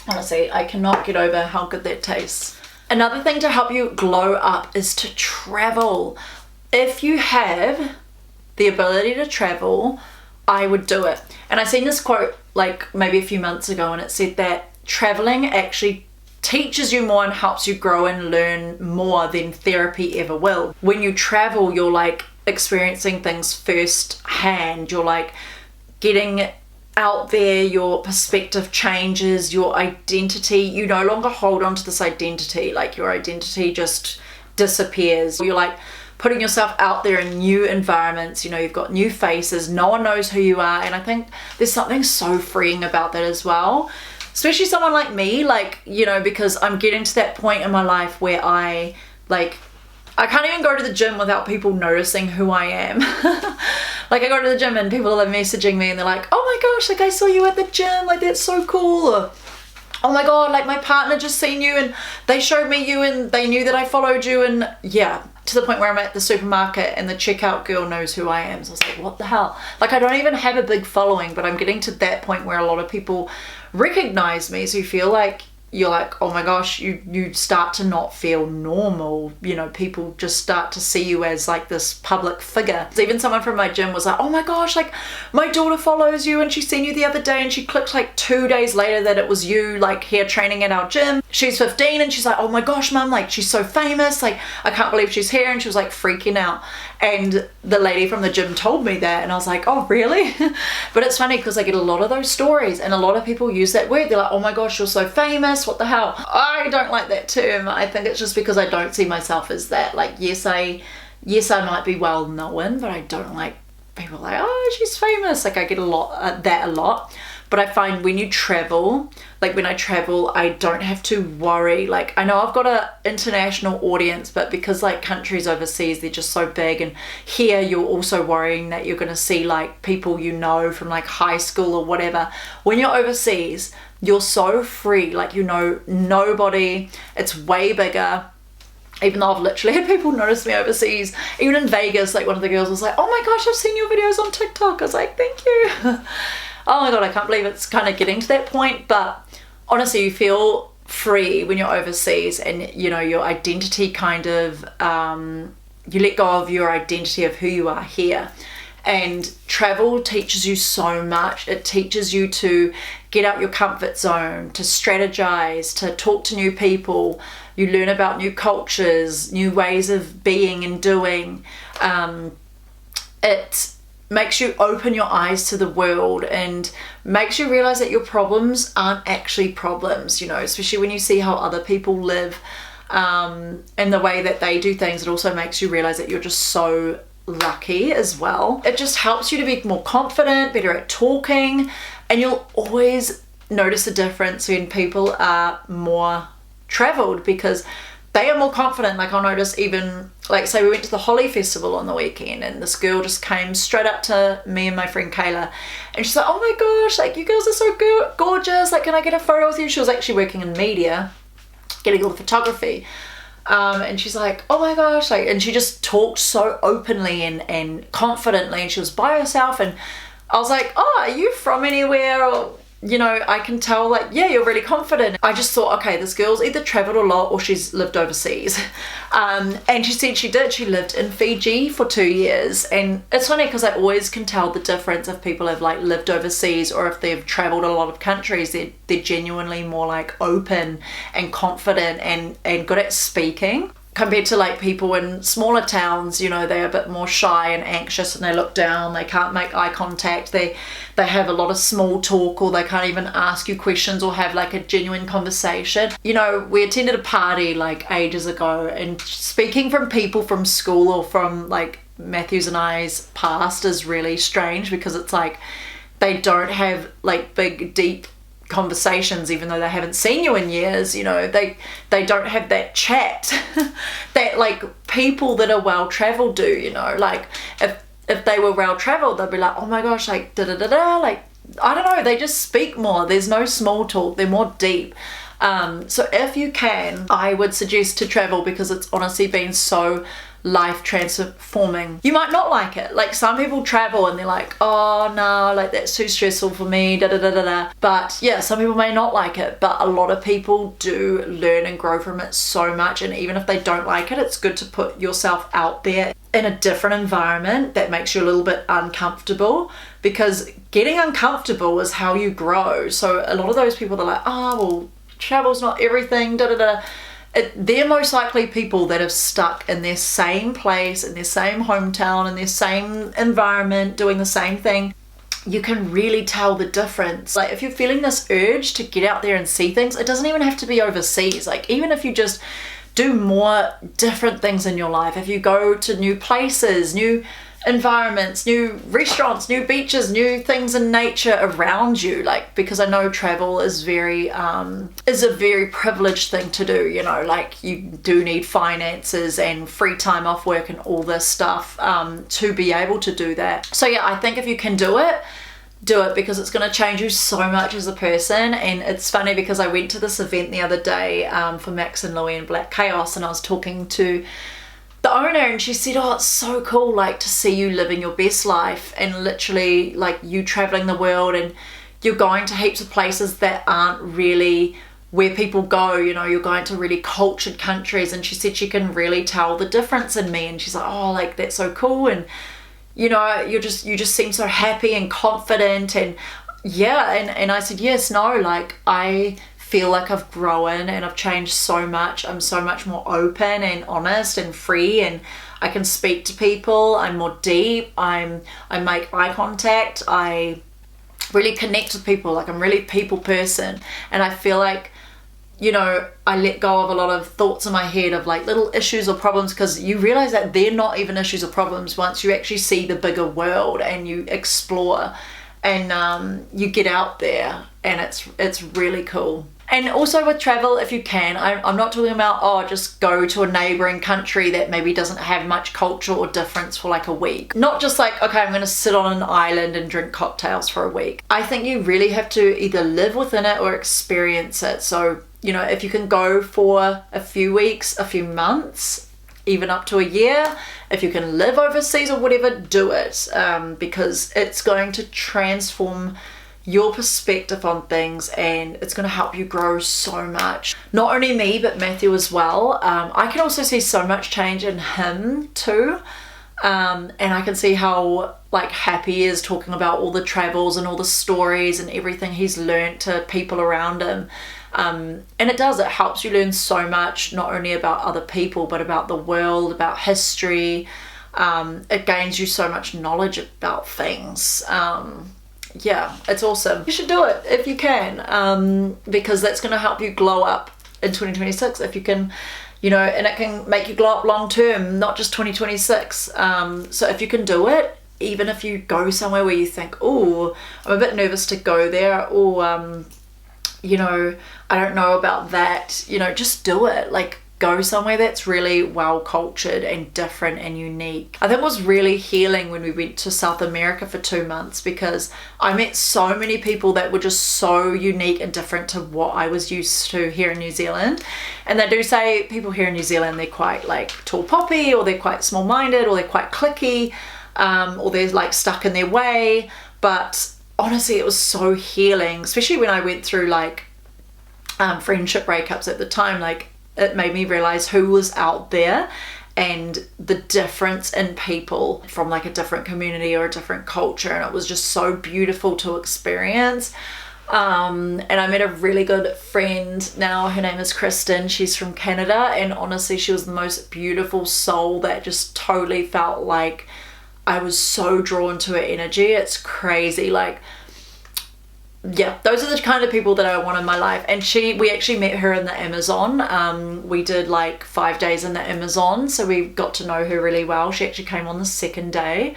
Honestly, I cannot get over how good that tastes. Another thing to help you glow up is to travel. If you have the ability to travel, I would do it. And I seen this quote like maybe a few months ago, and it said that traveling actually teaches you more and helps you grow and learn more than therapy ever will. When you travel, you're like experiencing things firsthand. You're like getting out there, your perspective changes, your identity, you no longer hold on to this identity, like your identity just disappears. You're like putting yourself out there in new environments, you know, you've got new faces, no one knows who you are, and I think there's something so freeing about that as well, especially someone like me, like, you know, because I'm getting to that point in my life where I can't even go to the gym without people noticing who I am. Like I go to the gym and people are messaging me and they're like, oh my gosh, like I saw you at the gym, like that's so cool. Or, oh my god, like my partner just seen you and they showed me you and they knew that I followed you. And yeah, to the point where I'm at the supermarket and the checkout girl knows who I am. So I was like, what the hell? Like I don't even have a big following, but I'm getting to that point where a lot of people recognize me. So you feel like you're like, oh my gosh, you start to not feel normal. You know, people just start to see you as like this public figure. Even someone from my gym was like, oh my gosh, like my daughter follows you and she's seen you the other day, and she clicked like 2 days later that it was you, like here training at our gym. She's 15 and she's like, oh my gosh, mum, like she's so famous, like I can't believe she's here. And she was like freaking out. And the lady from the gym told me that, and I was like, oh really? But it's funny because I get a lot of those stories, and a lot of people use that word. They're like, oh my gosh, you're so famous, what the hell? I don't like that term. I think it's just because I don't see myself as that. Like, yes I might be well known, but I don't like people like, oh, she's famous. Like I get a lot that a lot. But I find when you travel, like when I travel, I don't have to worry. Like I know I've got an international audience, but because like countries overseas, they're just so big, and here you're also worrying that you're going to see like people you know from like high school or whatever. When you're overseas, you're so free, like you know nobody. It's way bigger. Even though I've literally had people notice me overseas, even in Vegas, like one of the girls was like, oh my gosh, I've seen your videos on TikTok. I was like, thank you. Oh my god, I can't believe it's kind of getting to that point. But honestly, you feel free when you're overseas, and you know your identity kind of you let go of your identity of who you are here. And travel teaches you so much. It teaches you to get out your comfort zone, to strategize, to talk to new people. You learn about new cultures, new ways of being and doing. It makes you open your eyes to the world and makes you realize that your problems aren't actually problems, you know, especially when you see how other people live and the way that they do things. It also makes you realize that you're just so lucky as well. It just helps you to be more confident, better at talking, and you'll always notice a difference when people are more traveled because they are more confident. Like I'll notice, even like say we went to the Holly Festival on the weekend, and this girl just came straight up to me and my friend Kayla, and she's like, oh my gosh, like you girls are so gorgeous, like can I get a photo with you? She was actually working in media, getting all the photography. And she's like, oh my gosh, like, and she just talked so openly and confidently, and she was by herself. And I was like, oh, are you from anywhere? Or, you know, I can tell, like, yeah, you're really confident. I just thought, okay, this girl's either traveled a lot or she's lived overseas. And she said she did. She lived in Fiji for 2 years. And it's funny because I always can tell the difference if people have like lived overseas or if they've traveled a lot of countries. They're genuinely more like open and confident and good at speaking. Compared to like people in smaller towns, you know, they're a bit more shy and anxious, and they look down, they can't make eye contact, they have a lot of small talk, or they can't even ask you questions or have like a genuine conversation. You know, we attended a party like ages ago, and speaking from people from school or from like Matthew's and I's past is really strange because it's like they don't have like big deep conversations, even though they haven't seen you in years. You know, they don't have that chat that like people that are well traveled do. You know, like if they were well traveled, they'd be like, oh my gosh, like da da da da, like I don't know, they just speak more. There's no small talk, they're more deep. So if you can, I would suggest to travel because it's honestly been so life transforming. You might not like it. Like some people travel and they're like, oh no, like that's too stressful for me, da da da da da. But yeah, some people may not like it, but a lot of people do learn and grow from it so much. And even if they don't like it, it's good to put yourself out there in a different environment that makes you a little bit uncomfortable, because getting uncomfortable is how you grow. So a lot of those people, they're like, oh well, travel's not everything, da da da. They're most likely people that have stuck in their same place, in their same hometown, in their same environment, doing the same thing. You can really tell the difference. Like if you're feeling this urge to get out there and see things, it doesn't even have to be overseas. Like even if you just do more different things in your life, if you go to new places, new environments, new restaurants, new beaches, new things in nature around you, like, because I know travel is a very privileged thing to do, you know, like you do need finances and free time off work and all this stuff to be able to do that. So yeah, I think if you can do it because it's going to change you so much as a person. And it's funny because I went to this event the other day for Max and Louie and Black Chaos, and I was talking to the owner, and she said, oh, it's so cool like to see you living your best life, and literally like you traveling the world, and you're going to heaps of places that aren't really where people go, you know, you're going to really cultured countries, and she said she can really tell the difference in me, and she's like, oh, like that's so cool, and you know, you just seem so happy and confident, and yeah, and I said yes, no, like I feel like I've grown and I've changed so much. I'm so much more open and honest and free, and I can speak to people. I'm more deep. I make eye contact. I really connect with people. Like I'm really a people person, and I feel like, you know, I let go of a lot of thoughts in my head of like little issues or problems, because you realize that they're not even issues or problems once you actually see the bigger world and you explore and you get out there, and it's really cool. And also with travel, if you can, I'm not talking about, oh, just go to a neighboring country that maybe doesn't have much culture or difference for like a week. Not just like, okay, I'm going to sit on an island and drink cocktails for a week. I think you really have to either live within it or experience it. So, you know, if you can go for a few weeks, a few months, even up to a year, if you can live overseas or whatever, do it, because it's going to transform your perspective on things, and it's going to help you grow so much. Not only me, but Matthew as well. I can also see so much change in him too, and I can see how like happy he is talking about all the travels and all the stories and everything he's learned to people around him. And it helps you learn so much, not only about other people, but about the world, about history. It gains you so much knowledge about things. Yeah, it's awesome. You should do it if you can, because that's going to help you glow up in 2026 if you can, you know, and it can make you glow up long term, not just 2026. So if you can do it, even if you go somewhere where you think, oh, I'm a bit nervous to go there, or you know, I don't know about that, you know, just do it. Like, go somewhere that's really well cultured and different and unique. I think it was really healing when we went to South America for 2 months, because I met so many people that were just so unique and different to what I was used to here in New Zealand. And they do say people here in New Zealand, they're quite like tall poppy, or they're quite small-minded, or they're quite cliquey, or they're like stuck in their way. But honestly, it was so healing, especially when I went through like friendship breakups at the time. Like, it made me realize who was out there and the difference in people from like a different community or a different culture, and it was just so beautiful to experience. And I met a really good friend now, her name is Kristen, she's from Canada, and honestly she was the most beautiful soul that just totally felt like I was so drawn to her energy. It's crazy. Like, yeah, those are the kind of people that I want in my life. And we actually met her in the Amazon. We did like 5 days in the Amazon, so we got to know her really well. She actually came on the second day.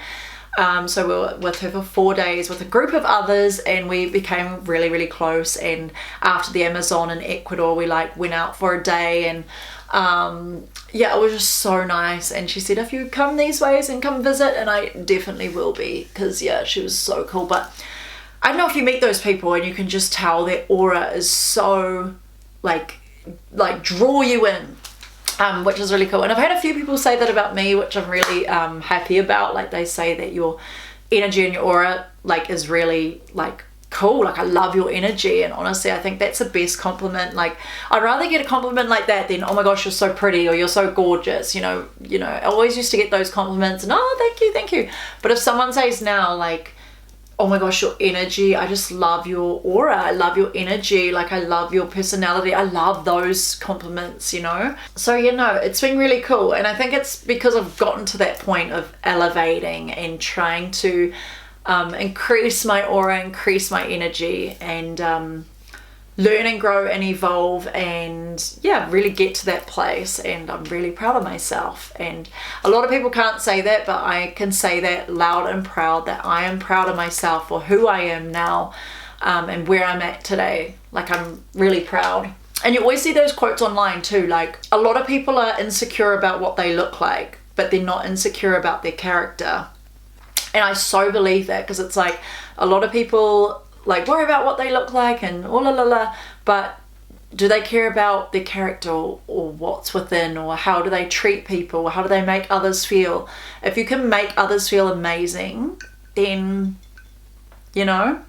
So we were with her for 4 days with a group of others, and we became really, really close. And after the Amazon in Ecuador, we like went out for a day, and yeah, it was just so nice. And she said, if you come these ways and come visit, and I definitely will be, because yeah, she was so cool. But I don't know if you meet those people and you can just tell their aura is so like draw you in, which is really cool. And I've had a few people say that about me, which I'm really happy about. Like, they say that your energy and your aura like is really like cool. Like, I love your energy. And honestly, I think that's the best compliment. Like, I'd rather get a compliment like that than, oh my gosh, you're so pretty, or you're so gorgeous. You know, I always used to get those compliments and, oh, thank you. But if someone says now like, oh my gosh, your energy, I just love your aura, I love your energy, like I love your personality, I love those compliments, you know. So you know, it's been really cool. And I think it's because I've gotten to that point of elevating and trying to increase my aura, increase my energy, and learn and grow and evolve, and yeah, really get to that place. And I'm really proud of myself. And a lot of people can't say that, but I can say that loud and proud, that I am proud of myself for who I am now, and where I'm at today. Like, I'm really proud. And you always see those quotes online too, like a lot of people are insecure about what they look like, but they're not insecure about their character. And I so believe that, because it's like a lot of people like worry about what they look like and oh la la la, but do they care about their character, or what's within, or how do they treat people, or how do they make others feel? If you can make others feel amazing, then you know,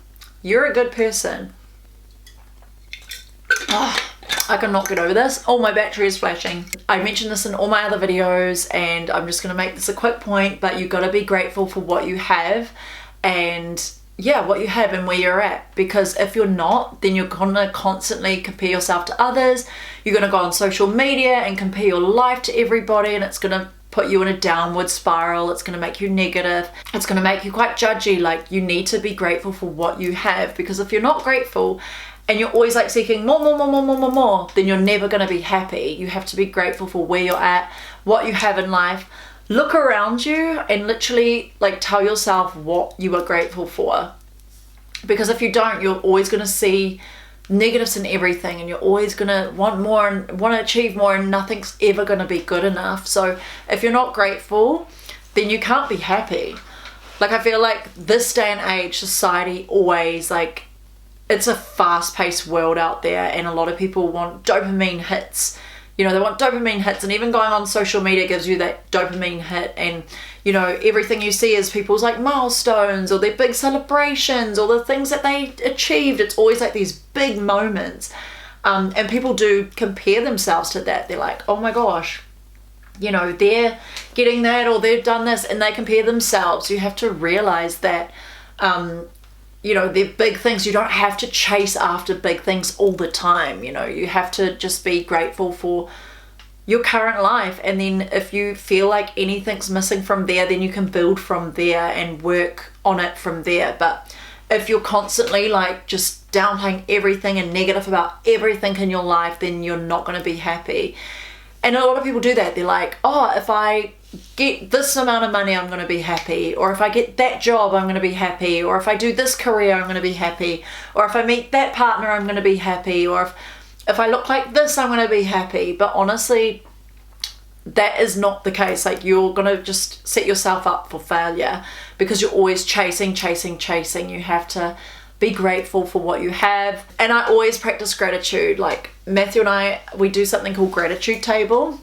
you're a good person. I cannot get over this. Oh, my battery is flashing. I mentioned this in all my other videos, and I'm just gonna make this a quick point, but you gotta be grateful for what you have, and yeah, what you have and where you're at, because if you're not, then you're gonna constantly compare yourself to others. You're gonna go on social media and compare your life to everybody, and it's gonna put you in a downward spiral. It's going to make you negative. It's going to make you quite judgy. Like, you need to be grateful for what you have, because if you're not grateful and you're always like seeking more, then you're never going to be happy. You have to be grateful for where you're at, what you have in life. Look around you and literally like tell yourself what you are grateful for, because if you don't, you're always going to see negatives in everything, and you're always gonna want more and want to achieve more, and nothing's ever going to be good enough. So if you're not grateful, then you can't be happy. Like, I feel like this day and age, society always, like, it's a fast-paced world out there, and a lot of people want dopamine hits. You know, they want dopamine hits, and even going on social media gives you that dopamine hit, and you know, everything you see is people's like milestones or their big celebrations or the things that they achieved. It's always like these big moments, and people do compare themselves to that. They're like, oh my gosh, you know, they're getting that, or they've done this, and they compare themselves. You have to realize that you know, they're big things. You don't have to chase after big things all the time. You know, you have to just be grateful for your current life, and then if you feel like anything's missing from there, then you can build from there and work on it from there. But if you're constantly like just downplaying everything and negative about everything in your life, then you're not going to be happy. And a lot of people do that. They're like, oh, if I get this amount of money, I'm going to be happy, or if I get that job, I'm going to be happy, or if I do this career, I'm going to be happy, or if I meet that partner, I'm going to be happy, or if I look like this, I'm going to be happy. But honestly, that is not the case. Like, you're going to just set yourself up for failure, because you're always chasing. You have to be grateful for what you have. And I always practice gratitude. Like, Matthew and I, we do something called gratitude table.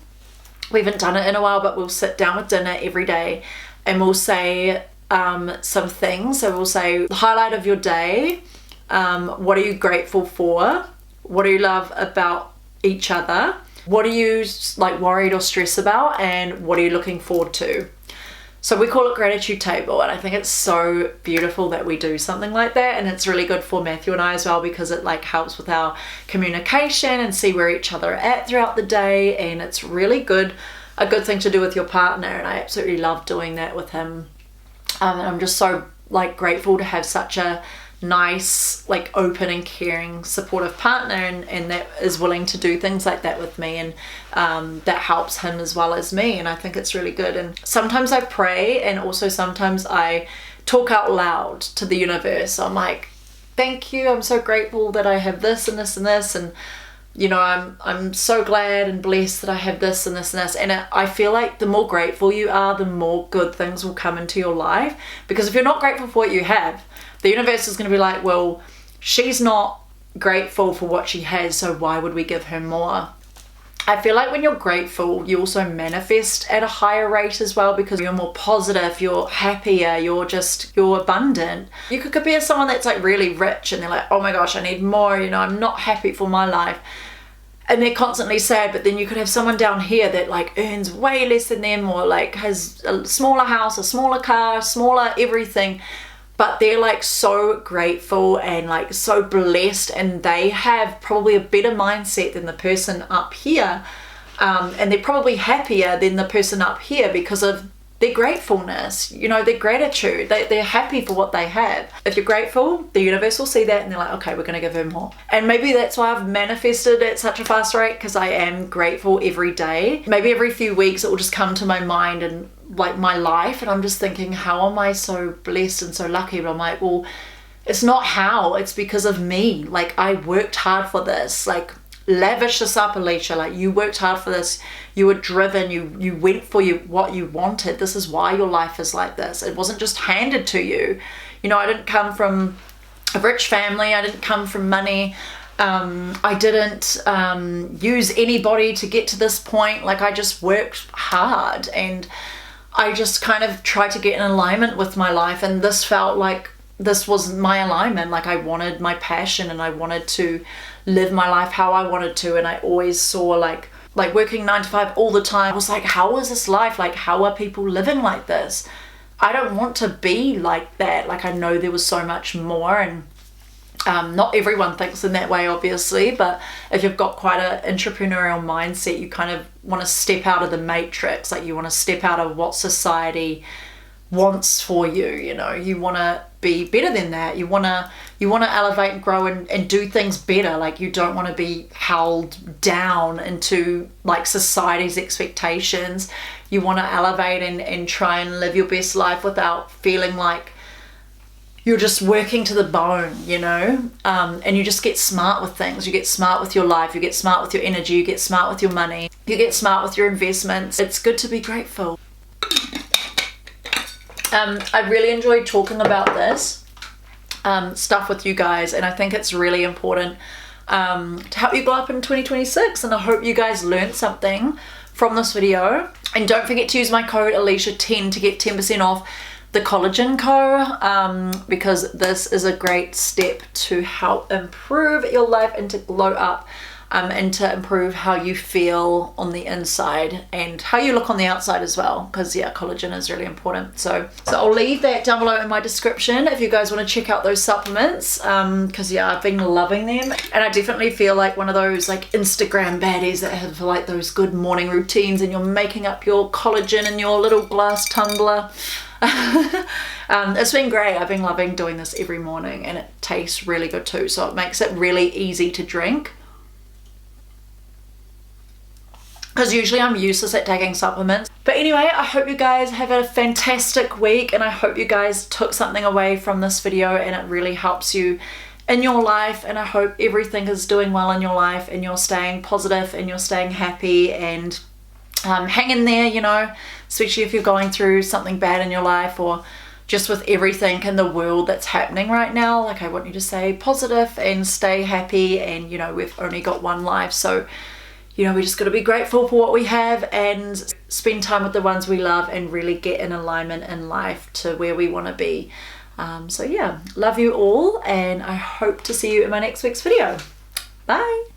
We haven't done it in a while, but we'll sit down with dinner every day and we'll say some things. So we'll say the highlight of your day, what are you grateful for, what do you love about each other, what are you like worried or stressed about, and what are you looking forward to. So we call it gratitude table, and I think it's so beautiful that we do something like that. And it's really good for Matthew and I as well, because it like helps with our communication and see where each other are at throughout the day. And it's really good, a good thing to do with your partner, and I absolutely love doing that with him. And I'm just so like grateful to have such a nice, like open and caring, supportive partner, and that is willing to do things like that with me, and that helps him as well as me. And I think it's really good. And sometimes I pray, and also sometimes I talk out loud to the universe. So I'm like, thank you, I'm so grateful that I have this and this and this, and you know, I'm so glad and blessed that I have this and this and this. And I feel like the more grateful you are, the more good things will come into your life. Because if you're not grateful for what you have, the universe is going to be like, well, she's not grateful for what she has, so why would we give her more? I feel like when you're grateful, you also manifest at a higher rate as well, because you're more positive, you're happier, you're abundant. You could compare someone that's like really rich and they're like, oh my gosh, I need more, you know, I'm not happy for my life. And they're constantly sad. But then you could have someone down here that like earns way less than them, or like has a smaller house, a smaller car, smaller everything. But they're like so grateful and like so blessed, and they have probably a better mindset than the person up here, and they're probably happier than the person up here because of their gratefulness, you know, their gratitude. They're happy for what they have. If you're grateful, the universe will see that and they're like, okay, we're going to give her more. And maybe that's why I've manifested at such a fast rate, because I am grateful every day. Maybe every few weeks it will just come to my mind and like my life, and I'm just thinking, how am I so blessed and so lucky? But I'm like, well, it's not how, it's because of me. Like, I worked hard for this. Like, lavish this up, Alicia. Like, you worked hard for this, you were driven, you went for what you wanted. This is why your life is like this. It wasn't just handed to you. You know, I didn't come from a rich family, I didn't come from money, I didn't use anybody to get to this point. Like, I just worked hard, and I just kind of tried to get in alignment with my life, and this felt like this was my alignment. Like I wanted my passion and I wanted to live my life how I wanted to, and I always saw like working 9 to 5 all the time. I was like, how is this life? Like, how are people living like this? I don't want to be like that. Like, I know there was so much more, and not everyone thinks in that way, obviously, but if you've got quite an entrepreneurial mindset, you kind of want to step out of the matrix. Like, you want to step out of what society wants for you, you know. You want to be better than that. You want to elevate and grow and do things better. Like, you don't want to be held down into like society's expectations. You want to elevate and try and live your best life without feeling like you're just working to the bone, you know. And you just get smart with things. You get smart with your life, you get smart with your energy, you get smart with your money, you get smart with your investments. It's good to be grateful. I really enjoyed talking about this stuff with you guys, and I think it's really important to help you go up in 2026, and I hope you guys learned something from this video. And don't forget to use my code Alicia10 to get 10% off the collagen because this is a great step to help improve your life and to glow up and to improve how you feel on the inside and how you look on the outside as well, because yeah, collagen is really important. So I'll leave that down below in my description if you guys want to check out those supplements, because yeah, I've been loving them, and I definitely feel like one of those like Instagram baddies that have like those good morning routines and you're making up your collagen in your little glass tumbler. It's been great. I've been loving doing this every morning, and it tastes really good too, so it makes it really easy to drink. Because usually I'm useless at taking supplements. But anyway, I hope you guys have a fantastic week, and I hope you guys took something away from this video and it really helps you in your life, and I hope everything is doing well in your life and you're staying positive and you're staying happy, and hang in there, you know, especially if you're going through something bad in your life or just with everything in the world that's happening right now. Like, I want you to stay positive and stay happy, and you know, we've only got one life, so you know, we just got to be grateful for what we have and spend time with the ones we love and really get in alignment in life to where we want to be. So yeah, love you all, and I hope to see you in my next week's video. Bye.